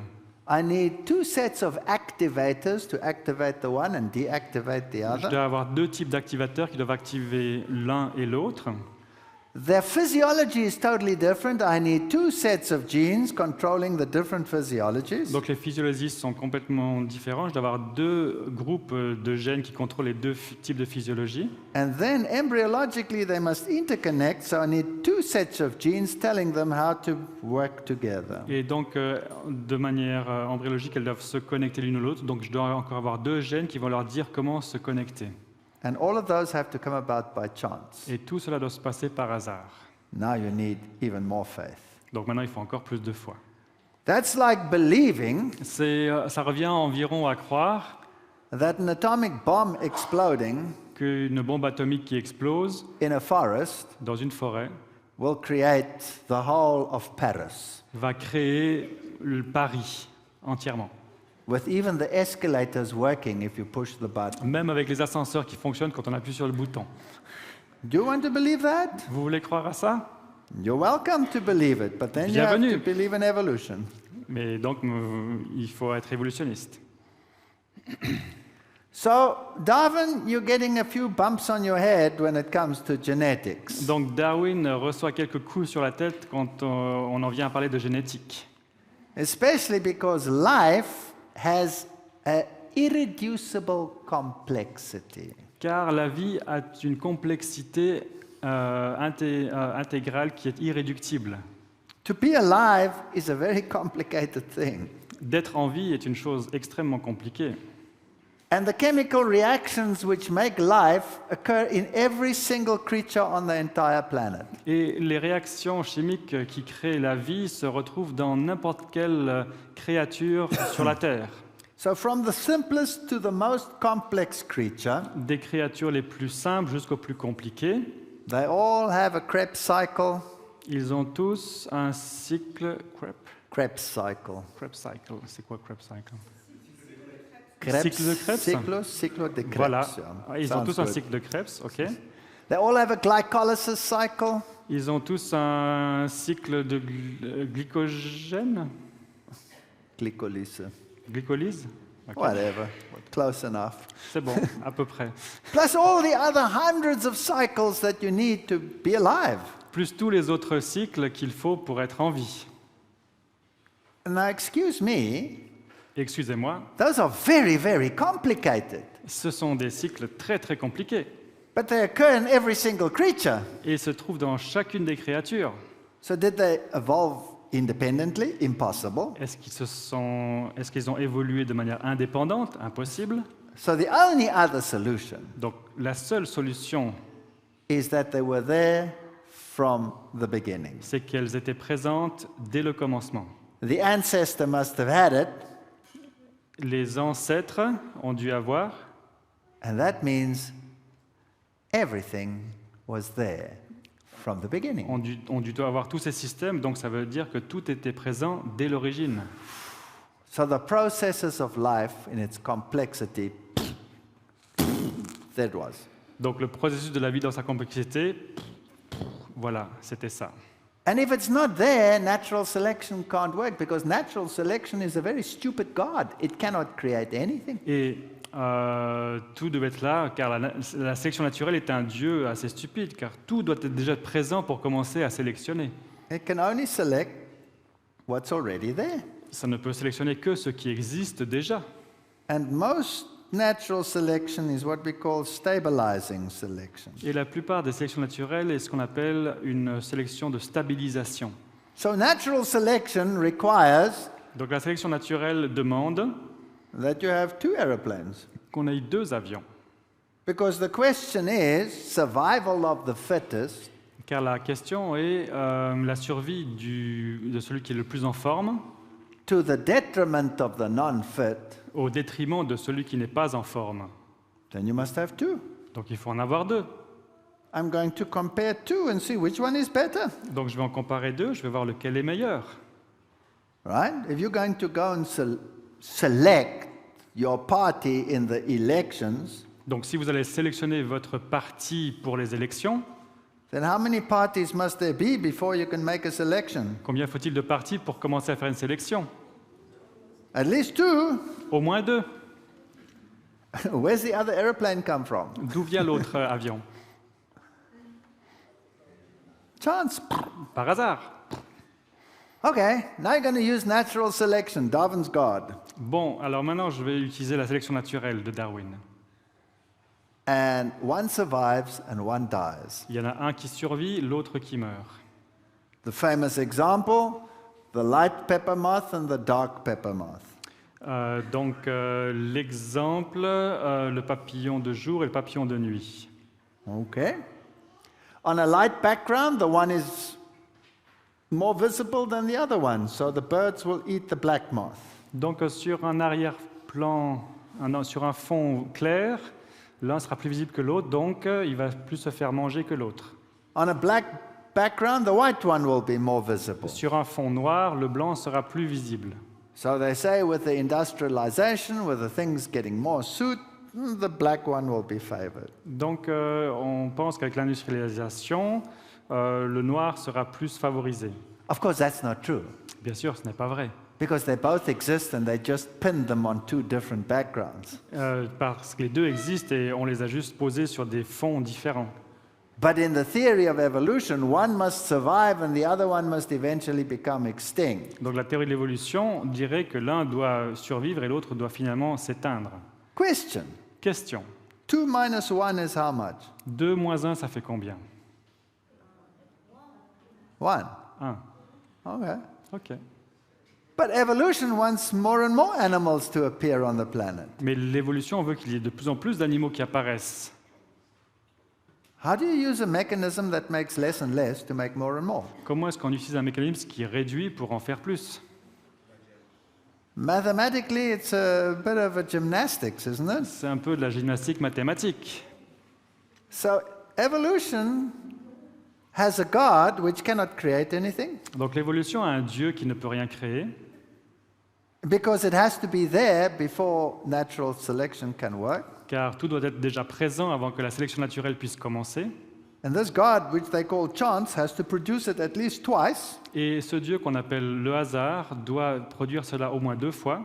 I need two sets of activators to activate the one and deactivate the Je other. dois avoir deux types d'activateurs qui doivent activer l'un et l'autre. Their physiology is totally different. I need two sets of genes controlling the different physiologies. Donc les physiologies sont complètement différents. Je dois avoir deux groupes de gènes qui contrôlent les deux types de physiologie. And then embryologically they must interconnect, so I need two sets of genes telling them how to work together. Et donc, de manière embryologique, elles doivent se connecter l'une à l'autre. Donc je dois encore avoir deux gènes qui vont leur dire comment se connecter. And all of those have to come about by chance. Et tout cela doit se passer par hasard. Now you need even more faith. Donc maintenant, il faut encore plus de foi. That's like believing Ça revient environ à croire that an atomic bomb exploding qu'une bombe atomique qui explose in a forest dans une forêt will create the whole of Paris, va créer le Paris entièrement. with even the escalators working if you push the button. Même avec les ascenseurs qui fonctionnent quand on appuie sur le bouton. Do you want to believe that? Vous voulez croire à ça? You're welcome to believe it, but then you have Bienvenue. to believe in evolution. Mais donc, il faut être évolutionniste. So, Darwin, you're getting a few bumps on your head when it comes to genetics. Donc Darwin reçoit quelques coups sur la tête quand on en vient à parler de génétique. Especially because life has an irreducible complexity. Car la vie a une complexité intégrale qui est irréductible. To be alive is a very complicated thing. D'être en vie est une chose extrêmement compliquée. And the chemical reactions which make life occur in every single creature on the entire planet. Et les réactions chimiques qui créent la vie se retrouvent dans n'importe quelle créature sur la Terre. So from the simplest to the most complex creature, Des créatures les plus simples jusqu'aux plus compliquées, they all have a Krebs cycle. ils ont tous un cycle Krebs cycle. Krebs cycle. C'est quoi Krebs cycle? Krebs, Cycle de Krebs? cycle de Krebs. Voilà. yeah. Ils ont Sounds tous un good. cycle de Krebs, ok. They all have a glycolysis cycle. Ils ont tous un cycle de glycogène, Glycolyse. glycolyse. Ok. Whatever. Close enough. C'est bon, à peu près. Plus all the other hundreds of cycles that you need to be alive. Plus tous les autres cycles qu'il faut pour être en vie. Now, excuse me, Excusez-moi, those are very, very complicated. ce sont des cycles très très compliqués. But they occur in every single creature. Et ils se trouvent dans chacune des créatures. So did they evolve independently? Impossible. Est-ce qu'ils ont évolué de manière indépendante? Impossible. So the only other solution Donc la seule solution, is that they were there from the beginning. c'est qu'elles étaient présentes dès le commencement. The ancestor must have had it, Les ancêtres ont dû avoir, and that means everything was there from the beginning. ont dû avoir tous ces systèmes, donc ça veut dire que tout était présent dès l'origine. So the processes of life in its complexity That was. Donc le processus de la vie dans sa complexité, voilà, c'était ça. And if it's not there, natural selection can't work because natural selection is a very stupid God. It cannot create anything. Et tout devait être là, car la sélection naturelle est un Dieu assez stupide, car tout doit être déjà présent pour commencer à sélectionner. It can only select what's already there. Ça ne peut sélectionner que ce qui existe déjà. And most natural selection is what we call stabilizing selection. Et la plupart des sélections naturelles est ce qu'on appelle une sélection de stabilisation. So natural selection requires Donc la sélection naturelle demande that you have two aeroplanes. qu'on ait 2 avions. Because the question is survival of the fittest Car la question est la survie de celui qui est le plus en forme to the detriment of the non-fit. au détriment de celui qui n'est pas en forme. Then you must have two. Donc il faut en avoir 2. I'm going to compare two and see which one is better. Donc je vais en comparer 2, je vais voir lequel est meilleur. Right? If you're going to go and select your party in the elections, Donc si vous allez sélectionner votre parti pour les élections, then how many parties must there be before you can make a selection? combien faut-il de partis pour commencer à faire une sélection? At least two. Au moins 2. Where's the other airplane come from? D'où vient l'autre avion? Chance. Par hasard. Okay, now you're going to use natural selection, Darwin's God. Bon, alors maintenant je vais utiliser la sélection naturelle de Darwin. And one survives and one dies. Il y en a un qui survit, l'autre qui meurt. The famous example, the light pepper moth and the dark pepper moth. L'exemple, le papillon de jour et le papillon de nuit. Okay. On a light background, the one is more visible than the other one, so the birds will eat the black moth. Donc sur un arrière-plan, sur un fond clair, l'un sera plus visible que l'autre, donc il va plus se faire manger que l'autre. On a black background, the white one will be more visible. Sur un fond noir, le blanc sera plus visible. So they say with the industrialization, with the things getting more suit, the black one will be favored. Donc on pense qu'avec l'industrialisation, le noir sera plus favorisé. Of course, that's not true, Bien sûr, ce n'est pas vrai. because they both exist and they just pinned them on two different backgrounds. Parce que les deux existent et on les a juste posés sur des fonds différents. But in the theory of evolution, one must survive and the other one must eventually become extinct. Donc la théorie de l'évolution dirait que l'un doit survivre et l'autre doit finalement s'éteindre. Question. Question. 2 minus 1 is how much? 2 moins 1, ça fait combien? 1. 1. Okay. OK. But evolution wants more and more animals to appear on the planet. Mais l'évolution veut qu'il y ait de plus en plus d'animaux qui apparaissent. How do you use a mechanism that makes less and less to make more and more? Comment est-ce qu'on utilise un mécanisme qui réduit pour en faire plus? Mathematically, it's a bit of a gymnastics, isn't it? C'est un peu de la gymnastique mathématique. So evolution has a God which cannot create anything Donc l'évolution a un Dieu qui ne peut rien créer, because it has to be there before natural selection can work. car tout doit être déjà présent avant que la sélection naturelle puisse commencer. And this God, which they call chance, has to produce it at least twice. Et ce Dieu qu'on appelle le hasard doit produire cela au moins 2 fois.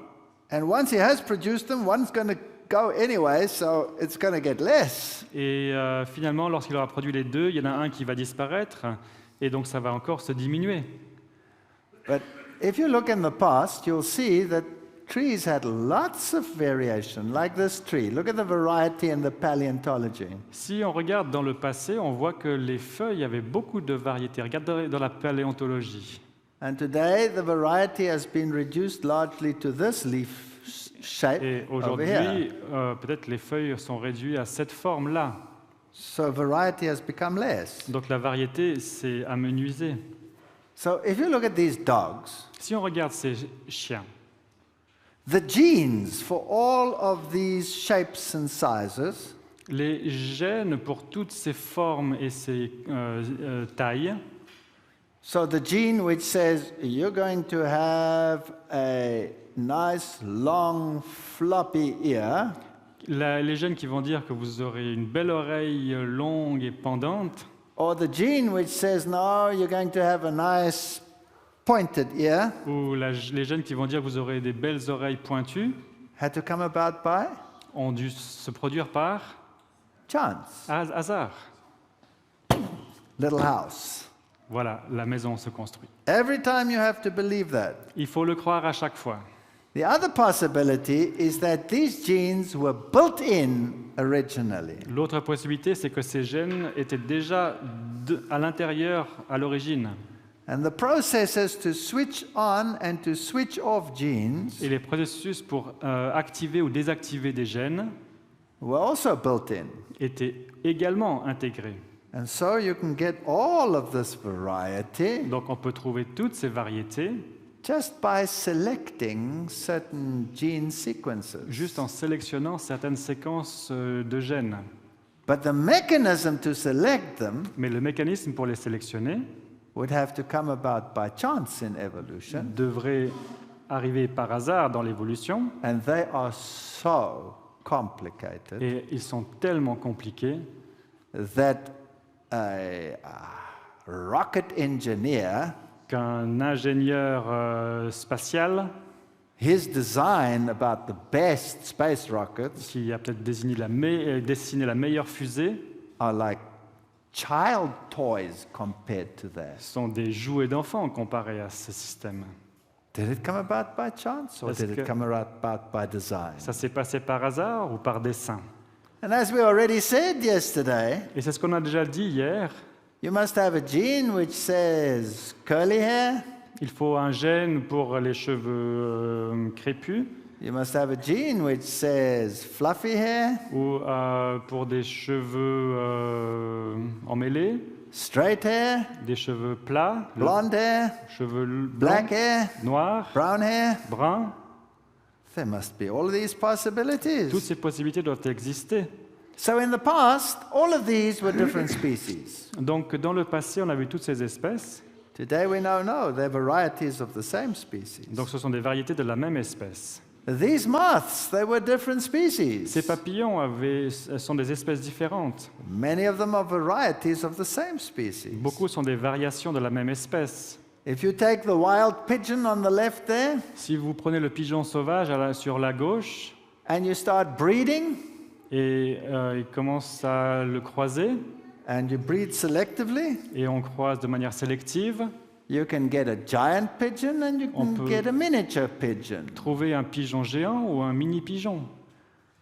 And once he has produced them, one's going to go anyway, so it's going to get less. Et finalement, lorsqu'il aura produit les deux, il y en a un qui va disparaître, et donc ça va encore se diminuer. But if you look in the past, you'll see that trees had lots of variation, like this tree. Look at the variety in the paleontology. Si on regarde dans le passé, on voit que les feuilles avaient beaucoup de variétés. Regarde dans la paléontologie. And today, the variety has been reduced largely to this leaf shape Et over here. aujourd'hui, peut-être les feuilles sont réduites à cette forme-là. So variety has become less. Donc la variété s'est amenuisée. So if you look at these dogs, Si on regarde ces chiens, the genes for all of these shapes and sizes les gènes pour toutes ces formes et ces tailles, so the gene which says you're going to have a nice long floppy ear Les gènes qui vont dire que vous aurez une belle oreille longue et pendante, or the gene which says, no, you're going to have a nice pointed ear, ou les gènes qui vont dire que vous aurez des belles oreilles pointues, had to come about by ont dû se produire par chance. hasard. Little house. Voilà, la maison se construit. Every time you have to believe that. Il faut le croire à chaque fois. The other possibility is that these genes were built in originally. L'autre possibilité, c'est que ces gènes étaient déjà à l'intérieur, à l'origine. And the processes to switch on and to switch off genes Et les processus pour activer ou désactiver des gènes were also built in. étaient également intégrés. And so you can get all of this variety Donc on peut trouver toutes ces variétés just by selecting certain gene sequences. juste en sélectionnant certaines séquences de gènes. But the mechanism to select them Mais le mécanisme pour les sélectionner would have to come about by chance in evolution, devrait arriver par hasard dans l'évolution, and they are so complicated et ils sont tellement compliqués that a rocket engineer, qu'un ingénieur spatial his design about the best space rockets qui a peut-être dessiné la meilleure fusée are like child toys compared to that. sont des jouets d'enfants comparés à ce système. Did it come about by chance or Est-ce did it que- come about by design? Ça s'est passé par hasard ou par dessein? And as we already said yesterday, Et c'est ce qu'on a déjà dit hier. you must have a gene which says curly hair. Il faut un gène pour les cheveux crépus You must have a gene which says fluffy hair, ou pour des cheveux emmêlés, straight hair, des cheveux plats, blonde hair, cheveux blancs, black hair, noirs, brown hair. bruns. There must be all these Toutes possibilities. ces possibilités doivent exister. So in the past, all of these were different species. Donc dans le passé, on a vu toutes ces espèces. Today we know no, they're varieties of the same species. Donc ce sont des variétés de la même espèce. These moths, they were different species. Ces papillons sont des espèces différentes. Many of them are varieties of the same species. Beaucoup sont des variations de la même espèce. If you take the wild pigeon on the left there Si vous prenez le pigeon sauvage sur la gauche and you start breeding et il commence à le croiser, and you breed selectively, et on croise de manière sélective, you can get a giant pigeon and you On can peut- get a miniature pigeon. trouver un pigeon géant ou un mini pigeon.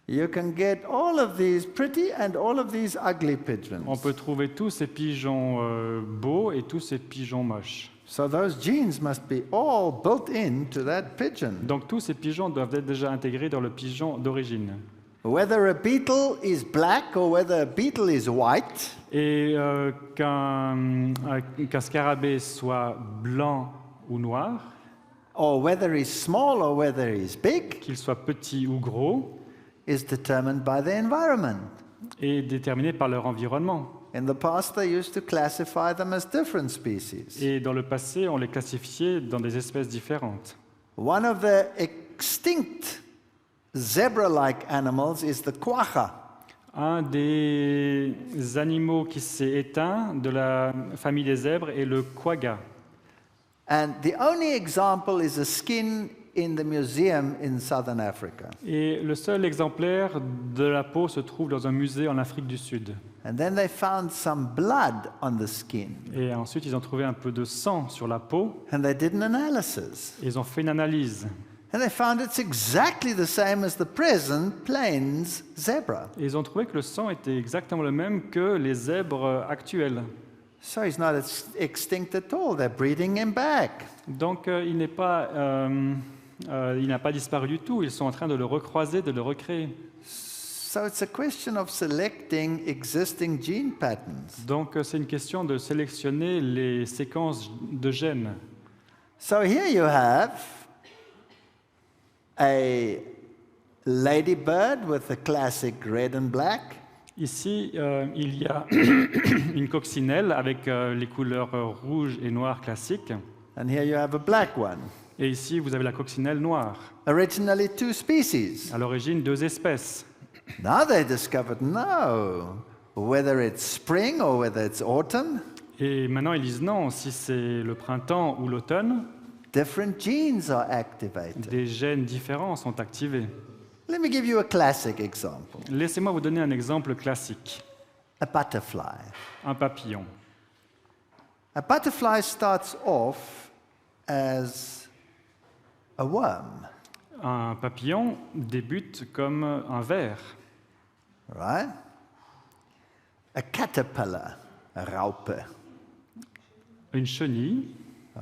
You can get all of these pretty and all of these ugly On pigeons. peut trouver tous ces pigeons beaux et tous ces pigeons moches. So those genes must be all built into that pigeon. Donc tous ces pigeons doivent être déjà intégrés dans le pigeon d'origine. Whether a beetle is black or whether a beetle is white, Et qu'un scarabée soit blanc ou noir, or whether he's small or whether he's big, qu'il soit petit ou gros, is determined by the environment. est déterminé par leur environnement. In the past, they used to classify them as different species. Et dans le passé, on les classifiait dans des espèces différentes. One of the extinct zebra-like animals is the quagga. Un des animaux qui s'est éteint de la famille des zèbres est le quagga. And the only example is a skin in the museum in southern Africa. Et le seul exemplaire de la peau se trouve dans un musée en Afrique du Sud. And then they found some blood on the skin. Et ensuite, ils ont trouvé un peu de sang sur la peau. And they did an analysis. Et ils ont fait une analyse. And they found it's exactly the same as the present plains zebra. Et ils ont trouvé que le sang était exactement le même que les zèbres actuels. So he's not extinct at all. They're breeding him back. Donc, il n'a pas disparu du tout. Ils sont en train de le recroiser, de le recréer. So it's a question of selecting existing gene patterns. Donc, c'est une question de sélectionner les séquences de gènes. So here you have a ladybird with the classic red and black, Ici, il y a une coccinelle avec les couleurs rouge et noir classiques. and here you have a black one. Et ici, vous avez la coccinelle noire. Originally two species. À l'origine, deux espèces. Now they discovered, no, whether it's spring or whether it's autumn, Et maintenant, ils disent non, si c'est le printemps ou l'automne, different genes are activated. des gènes différents sont activés. Let me give you a classic example. Laissez-moi vous donner un exemple classique. A butterfly. Un papillon. A butterfly starts off as a worm, Un papillon débute comme un ver. right? A caterpillar, a raupe. Une chenille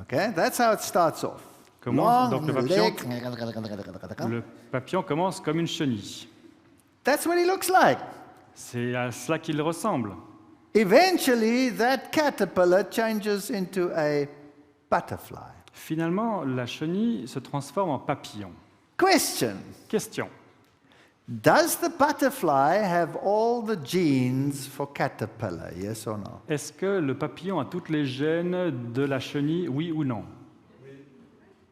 Okay, that's how it starts off. commence, Long donc le leg. papillon commence comme une chenille. That's what he looks like. C'est à cela qu'il ressemble. Eventually, that caterpillar changes into a butterfly. Finalement, la chenille se transforme en papillon. Question. Question. Does the butterfly have all the genes for caterpillar, yes or no? Est-ce que le papillon a toutes les gènes de la chenille, oui ou non?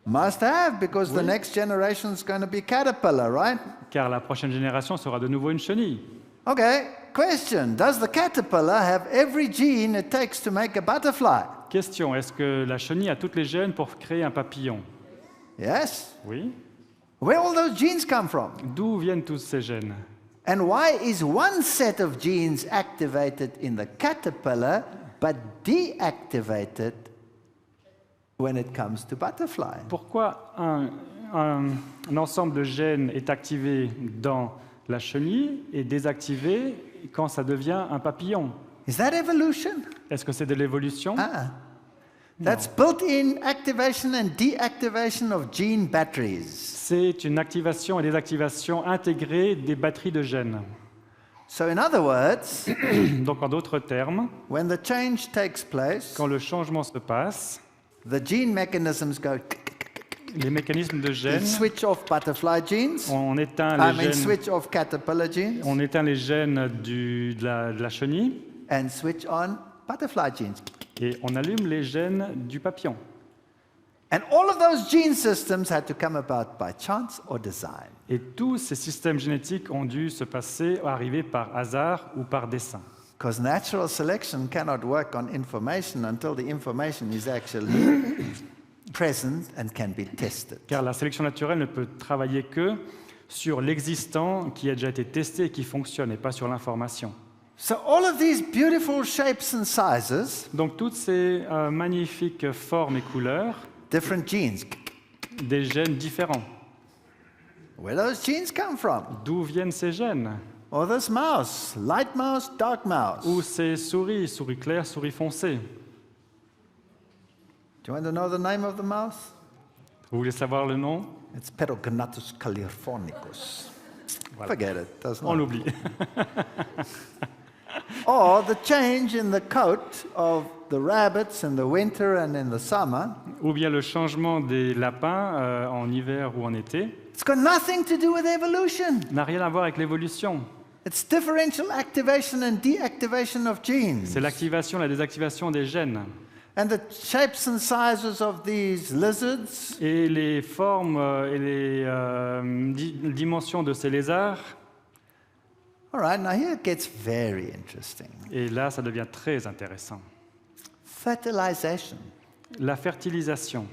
Must have, because the next generation is going to be caterpillar, right? Car la prochaine génération sera de nouveau une chenille. Okay, question. Does the caterpillar have every gene it takes to make a butterfly? Question. Est-ce que la chenille a toutes les gènes pour créer un papillon? Yes. Oui. Where all those genes come from? D'où viennent tous ces gènes? And why is one set of genes activated in the caterpillar but deactivated when it comes to butterfly? Pourquoi un ensemble de gènes est activé dans la chenille et désactivé quand ça devient un papillon? Is that evolution? Est-ce que c'est de l'évolution? That's built-in activation and deactivation of gene batteries. C'est une activation et désactivation intégrée des batteries de gènes. So in other words, Donc en d'autres termes, when the change takes place, quand le changement se passe, the gene mechanisms go les mécanismes de and gènes, switch off butterfly genes. on éteint I les mean gènes, switch off caterpillar genes on éteint les gènes de la chenille and switch on butterfly genes. et on allume les gènes du papillon. And all of those gene systems had to come about by chance or design. Et tous ces systèmes génétiques ont dû se passer, arriver par hasard ou par dessein. Because natural selection cannot work on information until the information is actually present and can be tested. Car la sélection naturelle ne peut travailler que sur l'existant qui a déjà été testé et qui fonctionne, et pas sur l'information. So all of these beautiful shapes and sizes, Donc toutes ces magnifiques formes et couleurs, different genes. des gènes différents. Where those genes come from? D'où viennent ces gènes? Or this mouse, light mouse, dark mouse. Ou ces souris, souris claires, souris foncées? Do you want to know the name of the mouse? Vous voulez savoir le nom? It's Pedognathus californicus. Voilà. Forget it, doesn't On it? l'oublie. Or the change in the coat of the rabbits in the winter and in the summer. Ou bien le changement des lapins en hiver ou en été It's got nothing to do with evolution. n'a rien à voir avec l'évolution. It's differential activation and deactivation of genes. C'est l'activation, la désactivation des gènes. And the shapes and sizes of these lizards, Et les formes et les dimensions de ces lézards, all right, now here it gets very interesting. et là ça devient très intéressant. Fertilization. La fertilisation.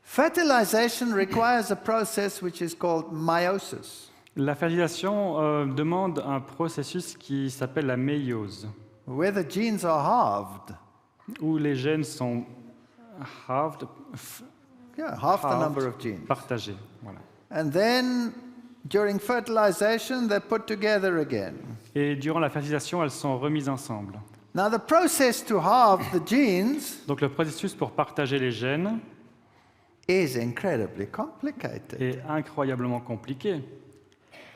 Fertilization requires a process which is called meiosis. La fertilisation demande un processus qui s'appelle la méiose, Where the genes are halved. où les gènes sont halved, Yeah, half the halved, number of genes. partagés. Voilà. And then during fertilization, they're put together again. Et durant la fertilisation, elles sont remises ensemble. Now, the process to halve the genes Donc le processus pour partager les gènes is incredibly complicated. est incroyablement compliqué.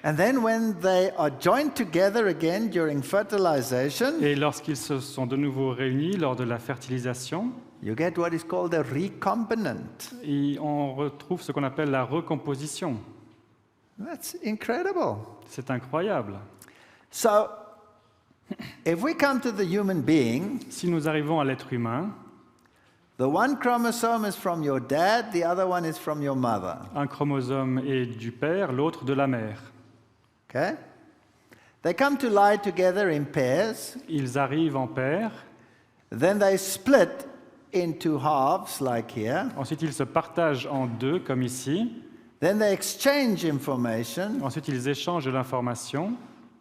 And then when they are joined together again during fertilization, Et lorsqu'ils se sont de nouveau réunis lors de la fertilisation, you get what is called a recombinant. on retrouve ce qu'on appelle la recomposition. That's incredible. C'est incroyable. So, if we come to the human being, Si nous arrivons à l'être humain, the one chromosome is from your dad, the other one is from your mother. un chromosome est du père, l'autre de la mère. Okay? They come to lie together in pairs. Ils arrivent en paire. Then they split into halves, like here. Ensuite, ils se partagent en deux, comme ici. Then they exchange information. Ensuite, ils échangent de l'information.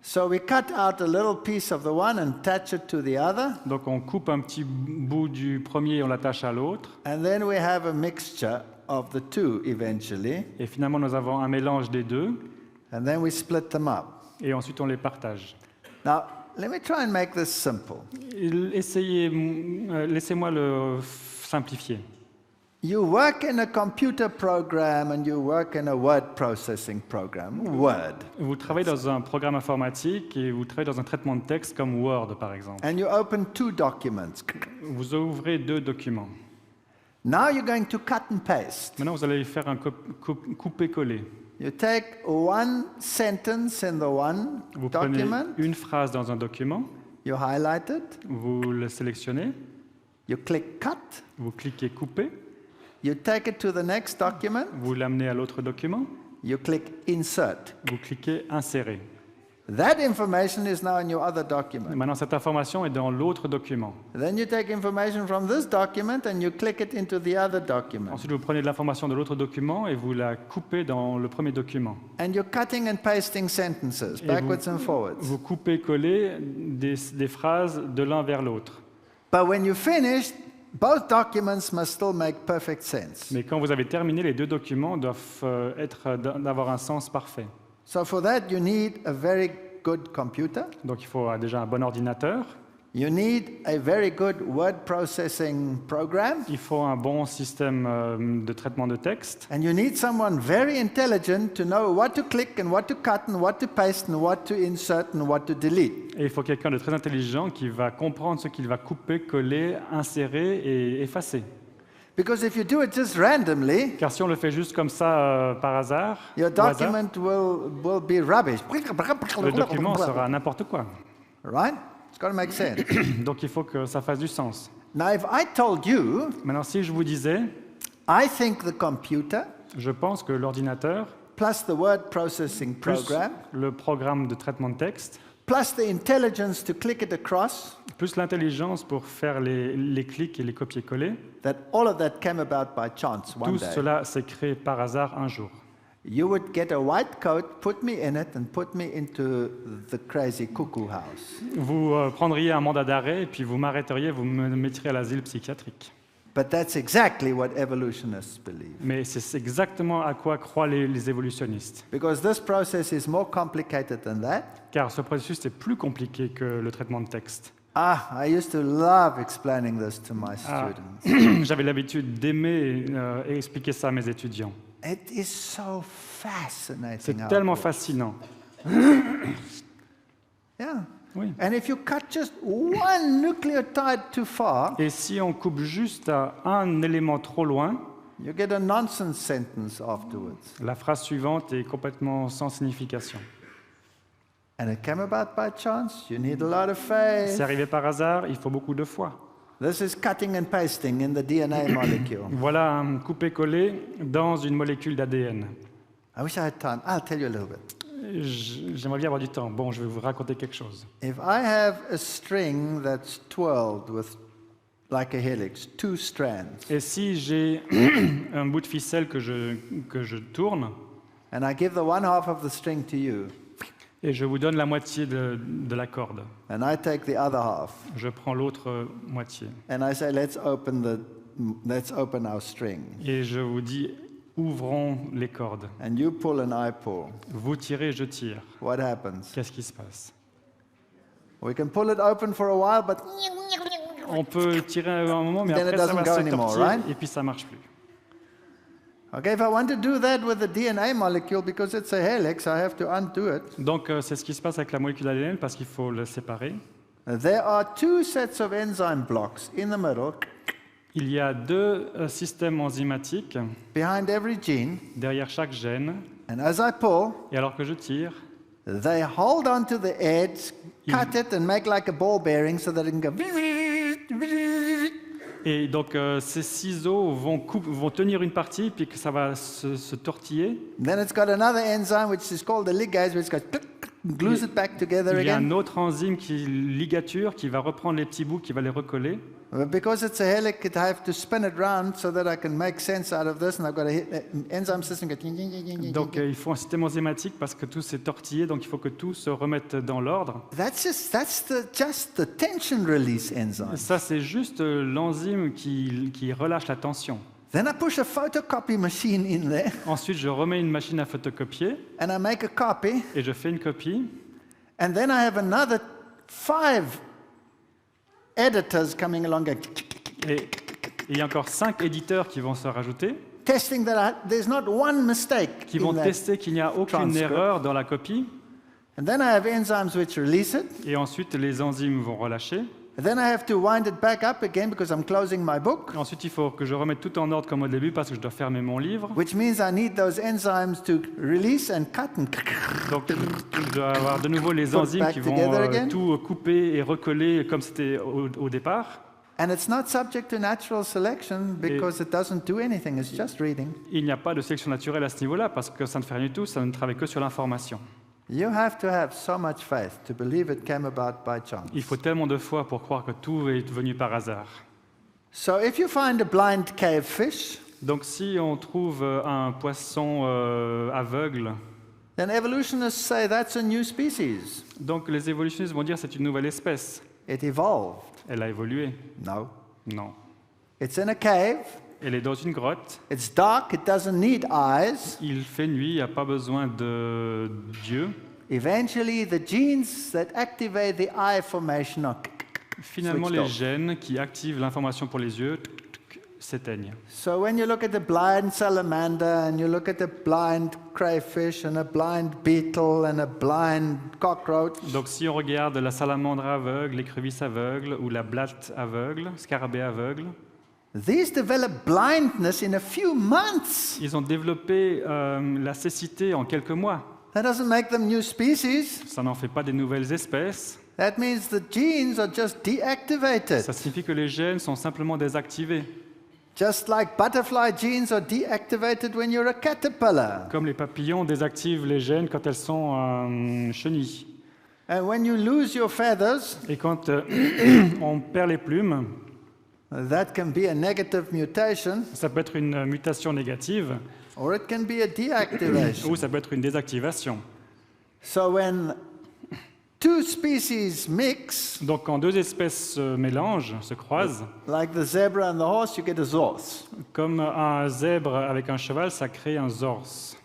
So we cut out a little piece of the one and attach it to the other. Donc, on coupe un petit bout du premier et on l'attache à l'autre. And then we have a mixture of the two eventually. Et finalement, nous avons un mélange des deux. And then we split them up. Et ensuite, on les partage. Now, let me try and make this simple. Laissez-moi le simplifier. You work in a computer program and you work in a word processing program, Word. Vous travaillez dans un programme informatique et vous travaillez dans un traitement de texte comme Word, par exemple. And you open two documents. Vous ouvrez deux documents. Now you're going to cut and paste. Maintenant, vous allez faire un couper-coller. You take one sentence in the one Vous prenez document, une phrase dans un document, you highlight it, vous le sélectionnez, you click cut, vous cliquez couper, you take it to the next document, vous l'amenez à l'autre document, you click insert. vous cliquez insérer. That information is now in your other document. Maintenant, cette information est dans l'autre document. Then you take information from this document and you click it into the other document. Ensuite, vous prenez de l'information de l'autre document et vous la coupez dans le premier document. And you're cutting and pasting sentences Et backwards and forwards. vous coupez-collez des phrases de l'un vers l'autre. But when you finish, both documents must still make perfect sense. Mais quand vous avez terminé, les deux documents doivent d'avoir un sens parfait. So for that, you need a very good computer. Donc, il faut déjà un bon ordinateur. You need a very good word processing program. Il faut un bon système de traitement de texte. And you need someone very intelligent to know what to click and what to cut and what to paste and what to insert and what to delete. Et il faut quelqu'un de très intelligent qui va comprendre ce qu'il va couper, coller, insérer et effacer. Because if you do it just randomly, Car si on le fait juste comme ça par hasard, your au hasard, document will be rubbish. le document sera n'importe quoi. Right? It's got to make sense. Donc il faut que ça fasse du sens. Now, if I told you, Maintenant, si je vous disais, I think the computer je pense que l'ordinateur, plus the word processing plus program, le programme de traitement de texte, plus the intelligence to click it across, plus l'intelligence pour faire les clics et les copier-coller, that all of that came about by chance one tout day. cela s'est créé par hasard un jour. You would get a white coat, put me in it, and put me into the crazy cuckoo house. Vous prendriez un mandat d'arrêt et puis vous m'arrêteriez, vous me mettriez à l'asile psychiatrique. But that's exactly what evolutionists believe. Mais c'est exactement à quoi croient les évolutionnistes. Because this process is more complicated than that. Car ce processus est plus compliqué que le traitement de texte. I used to love explaining this to my students. J'avais l'habitude d'aimer expliquer ça à mes étudiants. It is so fascinating. C'est how tellement it works. fascinant. Yeah. Oui. And if you cut just one nucleotide too far, Et si on coupe juste à un élément trop loin, you get a nonsense sentence afterwards. la phrase suivante est complètement sans signification. And it came about by chance. You need a lot of faith. C'est arrivé par hasard, il faut beaucoup de foi. This is cutting and pasting in the DNA molecule. Voilà un coupé-collé dans une molécule d'ADN. I wish I had time. I'll tell you a little bit. J'aimerais bien avoir du temps. Bon, je vais vous raconter quelque chose. If I have a string that's twirled with like a helix, two strands, Et si j'ai un bout de ficelle que je tourne, and I give the one half of the string to you, et je vous donne la moitié de la corde, and I take the other half, je prends l'autre moitié, and I say, let's open our string. et je vous dis, ouvrons les cordes. And you pull and I pull. Vous tirez, je tire. What happens? Qu'est-ce qui se passe? We can pull it open for a while, but On peut tirer à un moment, mais Then it après ça doesn't va go se anymore, tortiller, right? et puis ça marche plus. okay, if I want to do that with the DNA molecule, because it's a helix, I have to undo it. Donc c'est ce qui se passe avec la molécule ADN, parce qu'il faut le séparer. There are two sets of enzyme blocks in the middle, Il y a deux systèmes enzymatiques behind every gene, derrière chaque gène, and as I pull, et alors que je tire, they hold onto the edge, cut it, and make like a ball bearing so that it can go. et donc ces ciseaux vont tenir une partie, puis que ça va se tortiller. Then it's got another enzyme which is called the ligase, which goes. glues it back together Il y a un again. autre enzyme qui ligature, qui va reprendre les petits bouts, qui va les recoller. But because it's a helic, I have to spin it round so that I can make sense out of this, and I've got an enzyme system. Donc il faut un système enzymatique parce que tout s'est tortillé, donc il faut que tout se remette dans l'ordre. That's just the tension release enzyme. Ça, c'est juste l'enzyme qui relâche la tension. Then I push a photocopy machine in there, Ensuite, je remets une machine à photocopier and I make a copy, et je fais une copie. and then I have another 5 editors coming along, Et il y a encore 5 éditeurs qui vont se rajouter, testing that there's not one mistake qui in vont that. tester qu'il n'y a aucune transcript. erreur dans la copie. And then I have enzymes which release it. Et ensuite, les enzymes vont relâcher. And then I have to wind it back up again because I'm closing my book, Ensuite, il faut que je remette tout en ordre comme au début parce que je dois fermer mon livre. which means I need those enzymes to release and cut and Donc, je dois avoir de nouveau les Put enzymes back qui vont together again. tout couper et recoller comme c'était au départ. and it's not subject to natural selection because it doesn't do anything. It's just reading. Il n'y a pas de sélection naturelle à ce niveau-là parce que ça ne fait rien du tout, ça ne travaille que sur l'information. You have to have so much faith to believe it came about by chance. Il faut tellement de foi pour croire que tout est venu par hasard. So if you find a blind cave fish, Donc si on trouve un poisson aveugle, then evolutionists say that's a new species. donc les évolutionnistes vont dire c'est une nouvelle espèce. It evolved. Elle a évolué. No. Non. It's in a cave. Elle est dans une grotte. It's dark. It doesn't need eyes. Il fait nuit, il n'y a pas besoin de Dieu. Eventually, the genes that activate the eye formation are Finalement, switched les off. gènes qui activent l'information pour les yeux s'éteignent. So when you look at the blind salamander and you look at a blind crayfish and a blind beetle and a blind cockroach, Donc si on regarde la salamandre aveugle, l'écrevisse aveugle ou la blatte aveugle, scarabée aveugle, these develop blindness in a few months. ils ont développé la cécité en quelques mois. That doesn't make them new species. Ça n'en fait pas des nouvelles espèces. That means the genes are just deactivated. Ça signifie que les gènes sont simplement désactivés. Just like butterfly genes are deactivated when you're a caterpillar. Comme les papillons désactivent les gènes quand elles sont chenilles. And when you lose your feathers, Et quand on perd les plumes, that can be a negative mutation ça peut être une mutation négative or it can be a deactivation. ou ça peut être une désactivation. So when two species mix, Donc quand deux espèces se mélangent, se croisent, like the zebra and the horse, you get a zorse. comme un zèbre avec un cheval, ça crée un zorse.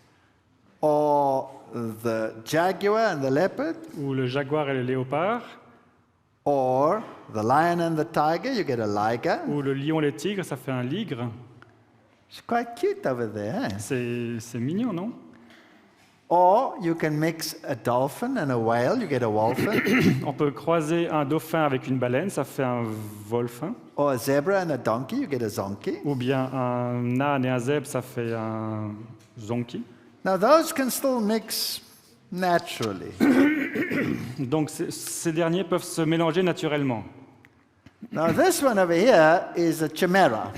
Or the jaguar and the leopard, Ou le jaguar et le léopard, or the lion and the tiger, you get a liger. ou le lion et le tigre, ça fait un ligre. It's quite cute over there. Eh? C'est mignon, non? Or you can mix a dolphin and a whale, you get a wolphin. On peut croiser un dauphin avec une baleine, ça fait un wolfin. Or a zebra and a donkey, you get a zonky. Ou bien un âne et un zèbre, ça fait un zonki. Now those can still mix naturally. Donc ces derniers peuvent se mélanger naturellement. Now this one over here is a chimera.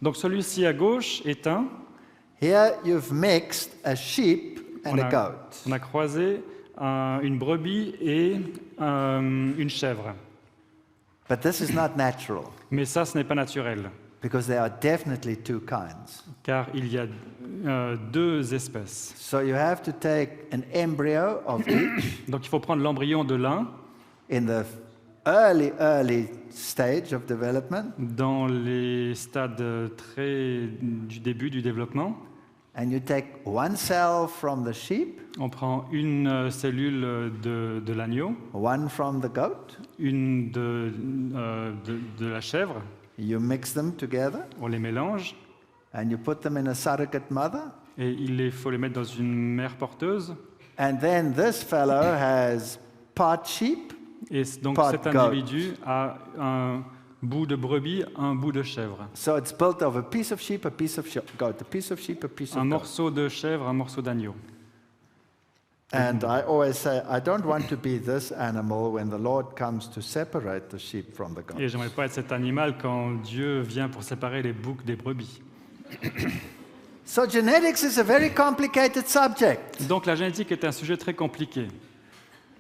Donc celui-ci à gauche est un. Here you've mixed a sheep and a goat. On a croisé une brebis et une chèvre. But this is not natural Mais ça, ce n'est pas naturel, because there are definitely two kinds. car il y a deux espèces. So you have to take an embryo of each Donc il faut prendre l'embryon de l'un in the early stage of development, dans les stades du début du développement. and you take one cell from the sheep, On prend une cellule de l'agneau, one from the goat. une de la chèvre, You mix them together, on les mélange and you put them in a surrogate mother. et il faut les mettre dans une mère porteuse. And then this fellow has part sheep, Et donc Pas de cet goat. individu a un bout de brebis, un bout de chèvre. so it's built of a piece of sheep, a piece of goat, a piece of sheep, a piece of Un goat. morceau de chèvre, un morceau d'agneau. And I always say, I don't want to be this animal when the Lord comes to separate the sheep from the Et goat. j'aimerais pas être cet animal quand Dieu vient pour séparer les boucs des brebis. So genetics is a very complicated subject. Donc la génétique est un sujet très compliqué.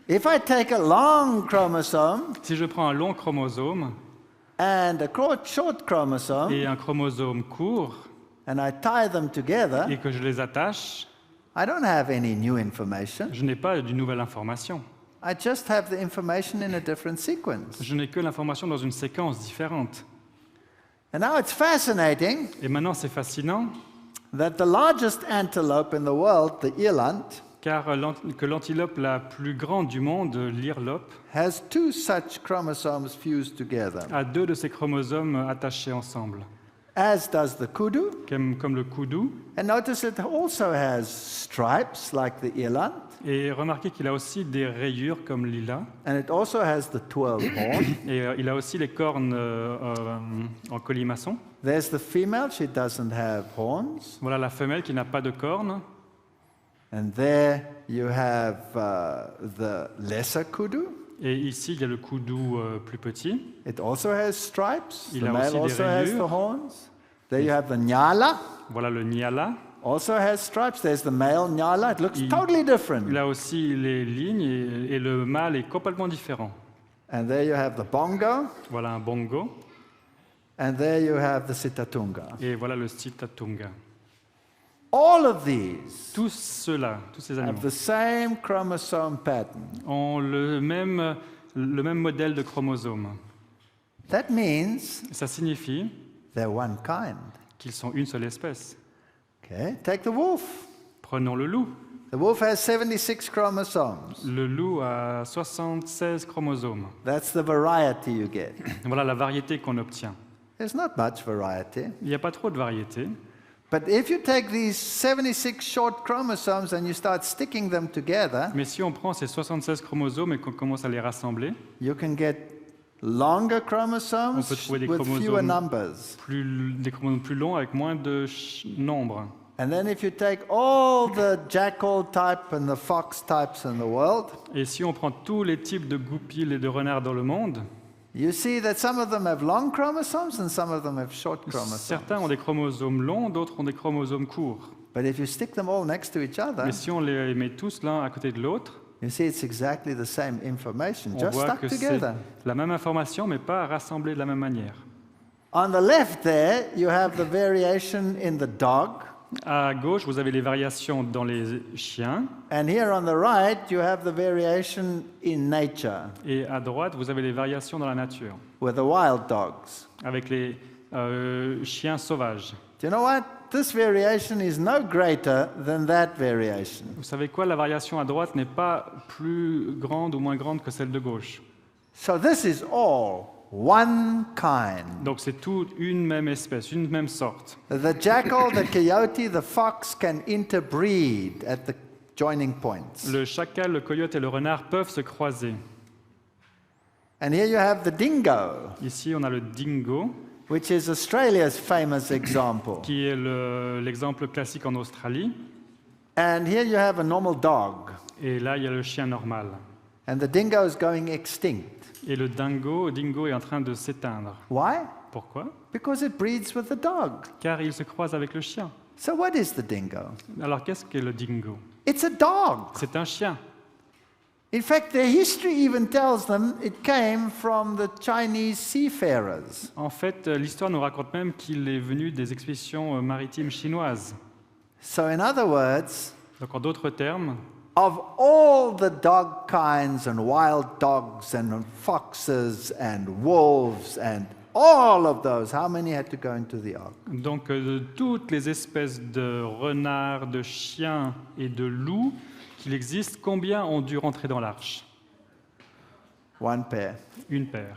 If I take a long chromosome Si je prends un long chromosome and a short chromosome et un chromosome court and I tie them together, et que je les attache, I don't have any new information. je n'ai pas d'une nouvelle information. I just have the information in a different sequence. Je n'ai que l'information dans une séquence différente. And now it's fascinating Et maintenant, c'est fascinant, that the largest antelope in the world, the eland, car que l'antilope la plus grande du monde, l'hirlope, has two such chromosomes fused together, a 2 de ses chromosomes attachés ensemble, as does the kudu. comme le koudou. And notice it also has stripes like the eland, Et remarquez qu'il a aussi des rayures comme Lila. and it also has the twirled horn. Et il a aussi les cornes en colimaçon. There's the female, she doesn't have horns. Voilà la femelle qui n'a pas de cornes. And there you have the lesser kudu. Et ici, il y a le koudou plus petit. It also has stripes. Il The a male aussi des also has the rayures. horns. There you have the nyala, Voilà le nyala. also has stripes. There's the male nyala. It looks totally different. Il a aussi les lignes et le mâle est complètement différent. And there you have the bongo. Voilà un bongo. And there you have the sitatunga. Et voilà le sitatunga. All of these Tous ceux-là, tous ces animaux, have the same chromosome pattern. ont le même modèle de chromosome. That means Ça signifie they're one kind. qu'ils sont une seule espèce. Okay, take the wolf. Prenons le loup. The wolf has 76 chromosomes. Le loup a 76 chromosomes. That's the variety you get. Voilà la variété qu'on obtient. There's not much variety. Il n'y a pas trop de variété. But if you take these 76 short chromosomes and you start sticking them together, Mais si on prend ces 76 chromosomes et qu'on commence à les rassembler, you can get longer chromosomes On peut trouver des with fewer chromosomes. numbers. des chromosomes plus longs avec moins de nombre. And then if you take all the jackal type and the fox types in the world, Et si on prend tous les types de goupilles et de renards dans le monde, you see that some of them have long chromosomes and some of them have short certains ont chromosomes. des chromosomes longs, d'autres ont des chromosomes courts. But if you stick them all next to each other, Mais si on les met tous l'un à côté de l'autre, you see it's exactly the same information, on just voit stuck que c'est together. la même information, mais pas rassemblée de la même manière. On the left there, you have the variation in the dog. À gauche, vous avez les variations dans les chiens, And here on the right, you have the variation in nature et à droite, vous avez les variations dans la nature, with the wild dogs. avec les chiens sauvages. Do you know what? This variation is no greater than that variation. Vous savez quoi? La variation à droite n'est pas plus grande ou moins grande que celle de gauche. So this is all one kind. Donc c'est toute une même espèce, une même sorte. The jackal, the coyote, the fox can interbreed at the joining points. Le chacal, le coyote et le renard peuvent se croiser. And here you have the dingo, Ici, on a le dingo, which is Australia's famous example. qui est l'exemple classique en Australie. And here you have a normal dog. Et là, il y a le chien normal. And the dingo is going extinct. Et le dingo est en train de s'éteindre. Why? Pourquoi? Because it breeds with the dog. Car il se croise avec le chien. So what is the dingo? Alors qu'est-ce qu'est le dingo? It's a dog. C'est un chien. In fact, their history even tells them it came from the Chinese seafarers. En fait, l'histoire nous raconte même qu'il est venu des expéditions maritimes chinoises. So in other words, Donc en d'autres termes, of all the dog kinds and wild dogs and foxes and wolves and all of those, how many had to go into the ark? donc de toutes les espèces de renards, de chiens et de loups qu'il existe, combien ont dû rentrer dans l'arche? One pair. Une paire.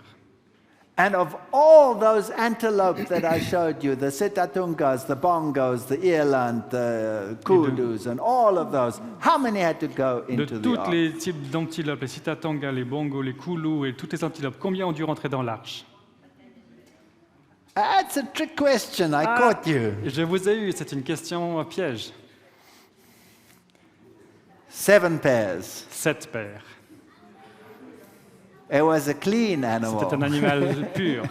And of all those antelopes that I showed you, the sitatungas, the bongos, the eland, the kudus, and all of those, how many had to go De into the tous ark? les types d'antilopes, les sitatangas, les bongos, les koulous et toutes les antilopes, combien ont dû rentrer dans l'arche? That's a trick question. I caught you. Je vous ai eu, c'est une question piège. 7 pairs. 7 paires. It was a clean C'était un animal. animal pur.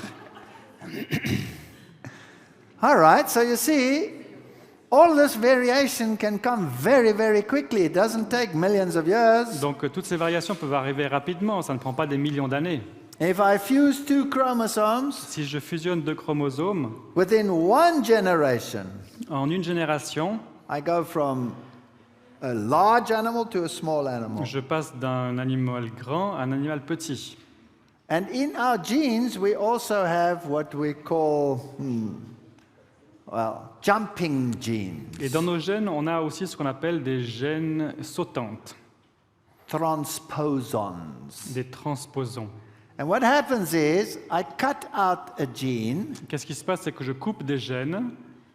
All right, so you see, all this variation can come very, very quickly. It doesn't take millions of years. Donc toutes ces variations peuvent arriver rapidement, ça ne prend pas des millions d'années. If I fuse 2 chromosomes Si je fusionne 2 chromosomes, within 1 generation, en une génération, I go from a large animal to a small animal. je passe d'un animal grand à un animal petit. And in our genes, we also have what we call, jumping genes, Et dans nos gènes, on a aussi ce qu'on appelle des gènes sautantes, transposons. des transposons. And what happens is, I cut out a gene Qu'est-ce qui se passe, c'est que je coupe des gènes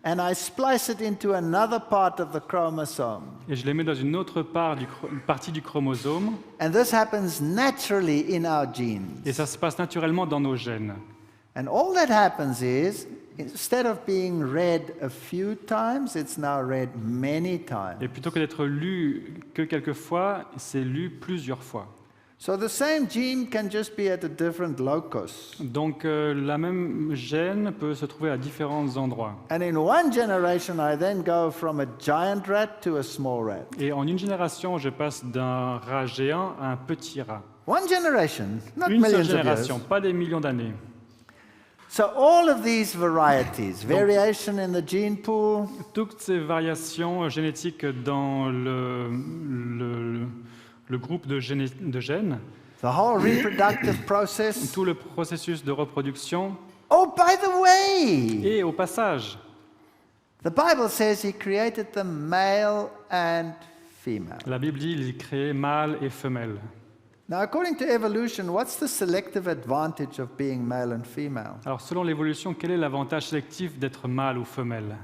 and I splice it into another part of the chromosome. et je les mets dans une autre partie du chromosome, And this happens naturally in our genes. et ça se passe naturellement dans nos gènes. And all that happens is, instead of being read a few times, it's now read many times. Et plutôt que d'être lu que quelques fois, c'est lu plusieurs fois. So the same gene can just be at a different locus. Donc la même gène peut se trouver à différents endroits. And in 1 generation, I then go from a giant rat to a small rat. Et en une génération, je passe d'un rat géant à un petit rat. 1 generation, not Une seule millions of génération, years. pas des millions d'années. So all of these varieties, variation in the gene pool, Toutes ces variations génétiques dans le groupe de gènes, the whole reproductive process. tout le processus de reproduction, Oh, by the way, et au passage, the Bible says He created them male and female. la Bible dit il crée mâle et femelle. Now, according to evolution, what's the selective advantage of being male and female? Alors selon l'évolution, quel est l'avantage sélectif d'être mâle ou femelle?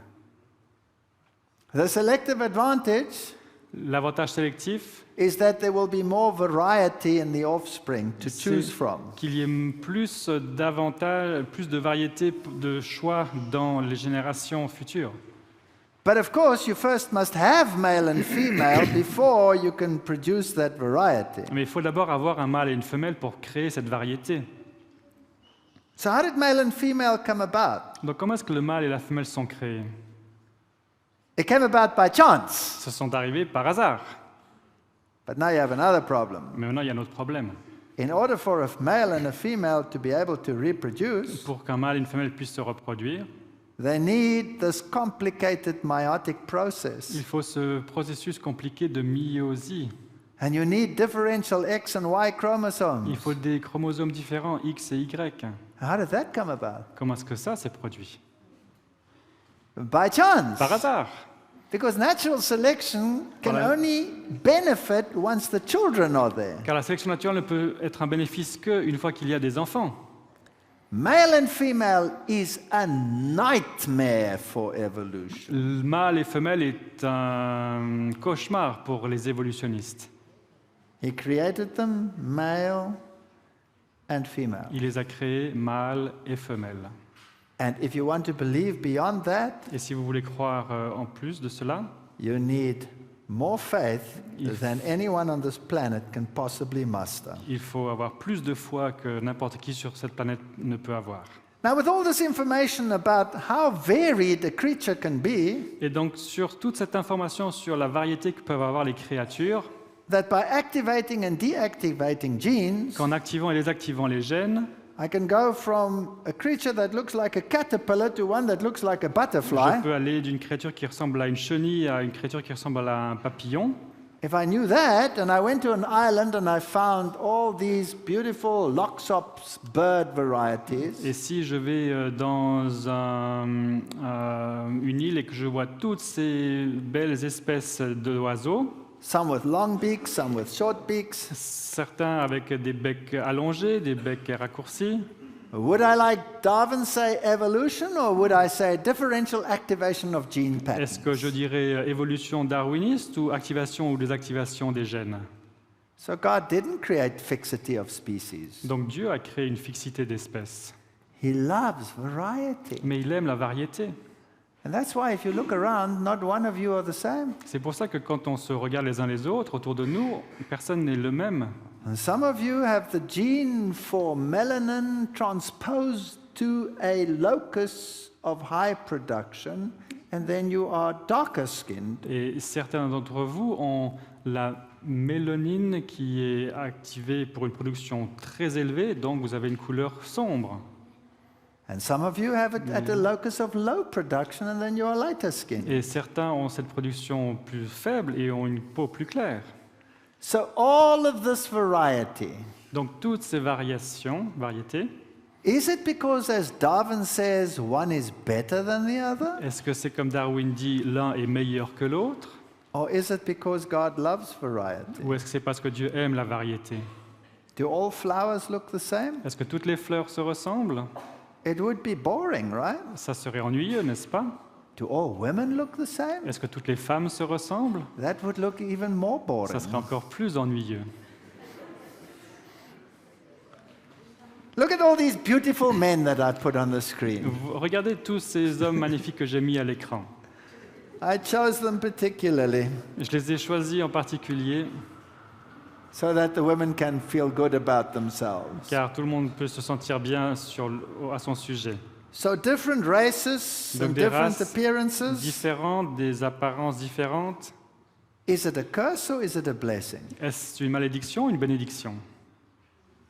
The selective advantage L'avantage sélectif, is that there will be more variety in the offspring to choose c'est from. qu'il y ait plus d'avantages, plus de variété de choix dans les générations futures. But of course, you first must have male and female before you can produce that variety. Mais il faut d'abord avoir un mâle et une femelle pour créer cette variété. So how did male and female come about? Donc comment est-ce que le mâle et la femelle sont créés? It came about by chance. Ce sont arrivés par hasard. But now you have another problem. Mais maintenant, il y a un autre problème. In order for a male and a female to be able to reproduce, Pour qu'un mâle et une femelle puissent se reproduire, they need this complicated meiotic il process. faut ce processus compliqué de méiosie. And you need differential X and Y Il chromosomes. faut des chromosomes différents, X et Y. How did that come about? Comment est-ce que ça s'est produit? By chance. Par hasard. Because natural selection can Voilà. only benefit once the children are there. Car la sélection naturelle ne peut être un bénéfice qu'une fois qu'il y a des enfants. Male and female is a nightmare for evolution. Le mâle et femelle est un cauchemar pour les évolutionnistes. He created them male and female. Il les a créés mâle et femelle. And if you want to believe beyond that, Et si vous voulez croire en plus de cela, you need more faith If- than anyone on this planet can possibly muster. il faut avoir plus de foi que n'importe qui sur cette planète ne peut avoir. Now, with all this information about how varied a creature can be, Et donc sur toute cette information sur la variété que peuvent avoir les créatures, that by activating and deactivating genes, qu'en activant et désactivant les gènes, I can go from a creature that looks like a caterpillar to one that looks like a je butterfly. peux aller d'une créature qui ressemble à une chenille à une créature qui ressemble à un papillon. If I knew that, and I went to an island and I found all these beautiful Loxops bird varieties, Et si je vais dans une île et que je vois toutes ces belles espèces d'oiseaux, some with long beaks, some with short beaks, certains avec des becs allongés, des becs raccourcis, would I, like Darwin, say evolution, or would I say differential activation of gene est-ce patterns? que je dirais évolution darwiniste ou activation ou désactivation des gènes? So God didn't create fixity of species. Donc Dieu a créé une fixité d'espèces, He loves variety. mais il aime la variété. And that's why if you look around, not one of you are the same. C'est pour ça que quand on se regarde les uns les autres autour de nous, personne n'est le même. And some of you have the gene for melanin transposed to a locus of high production and then you are darker skinned. Et certains d'entre vous ont la mélanine qui est activée pour une production très élevée, donc vous avez une couleur sombre. And some of you have it at a locus of low production, and then you are lighter skinned. Et certains ont cette production plus faible et ont une peau plus claire. So all of this variety, Donc toutes ces variétés, is it because, as Darwin says, one is better than the other? est-ce que c'est comme Darwin dit, l'un est meilleur que l'autre? Or is it because God loves variety? Ou est-ce que c'est parce que Dieu aime la variété? Do all flowers look the same? Est-ce que toutes les fleurs se ressemblent? It would be boring, right? Ça serait ennuyeux, n'est-ce pas? Do all women look the same? Est-ce que toutes les femmes se ressemblent? That would look even more boring. Ça serait encore plus ennuyeux. Look at all these beautiful men that I put on the screen. Regardez tous ces hommes magnifiques que j'ai mis à l'écran. I chose them particularly Je les ai choisis en particulier so that the women can feel good about themselves. car tout le monde peut se sentir bien à son sujet. So different races Donc and des different races appearances. différentes, des apparences différentes. Is it a curse or is it a blessing? Est-ce une malédiction ou une bénédiction?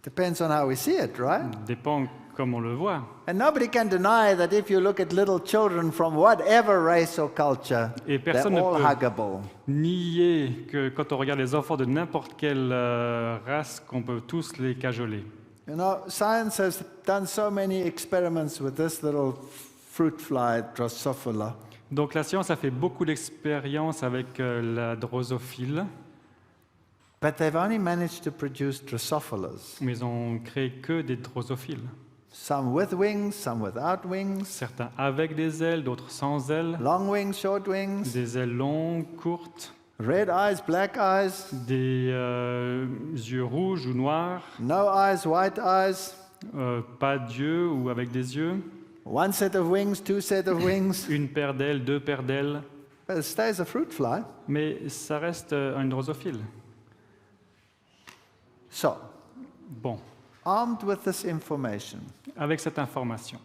Depends on how we see it, right? Dépend comme on le voit. And nobody can deny that if you look at little children from whatever race or culture, Et they're personne ne all peut huggable. nier que quand on regarde les enfants de n'importe quelle race, qu'on peut tous les cajoler. You know, science has done so many experiments with this little fruit fly, Drosophila. Donc la science a fait beaucoup d'expériences avec la drosophile, But they've only managed to produce Drosophilas. mais ils ont créé que des drosophiles. Some with wings, some without wings. Certains avec des ailes, d'autres sans ailes, Long wings, short wings. des ailes longues, courtes, Red eyes, black eyes. des yeux rouges ou noirs, No eyes, white eyes. pas d'yeux ou avec des yeux, One set of wings, two set of wings. une paire d'ailes, deux paires d'ailes, But it stays a fruit fly. mais ça reste un drosophile. So, Bon, armed with this information, avec cette information,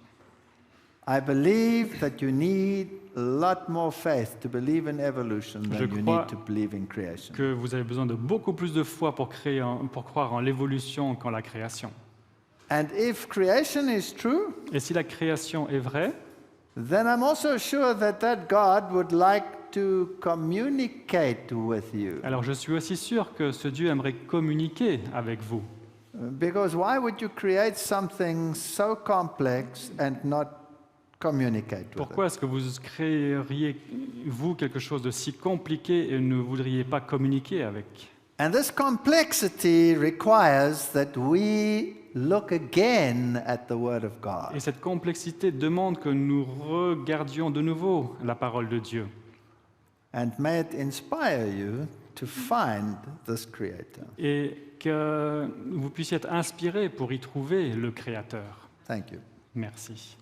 I believe that you need a lot more faith to believe in evolution than Je you crois need to believe in creation. que vous avez besoin de beaucoup plus de foi pour croire en l'évolution qu'en la création. And if creation is true, Et si la création est vraie, then I'm also sure that that God would like to communicate with you. alors je suis aussi sûr que ce Dieu aimerait communiquer avec vous. Because why would you create something so complex and not communicate with Pourquoi est-ce que vous créeriez, vous, quelque chose de si compliqué et ne voudriez pas communiquer avec? it? And this complexity requires that we look again at the Word of God. Et cette complexité demande que nous regardions de nouveau la parole de Dieu. And may it inspire you to find this Creator. Et que vous puissiez être inspirés pour y trouver le Créateur. Thank you. Merci.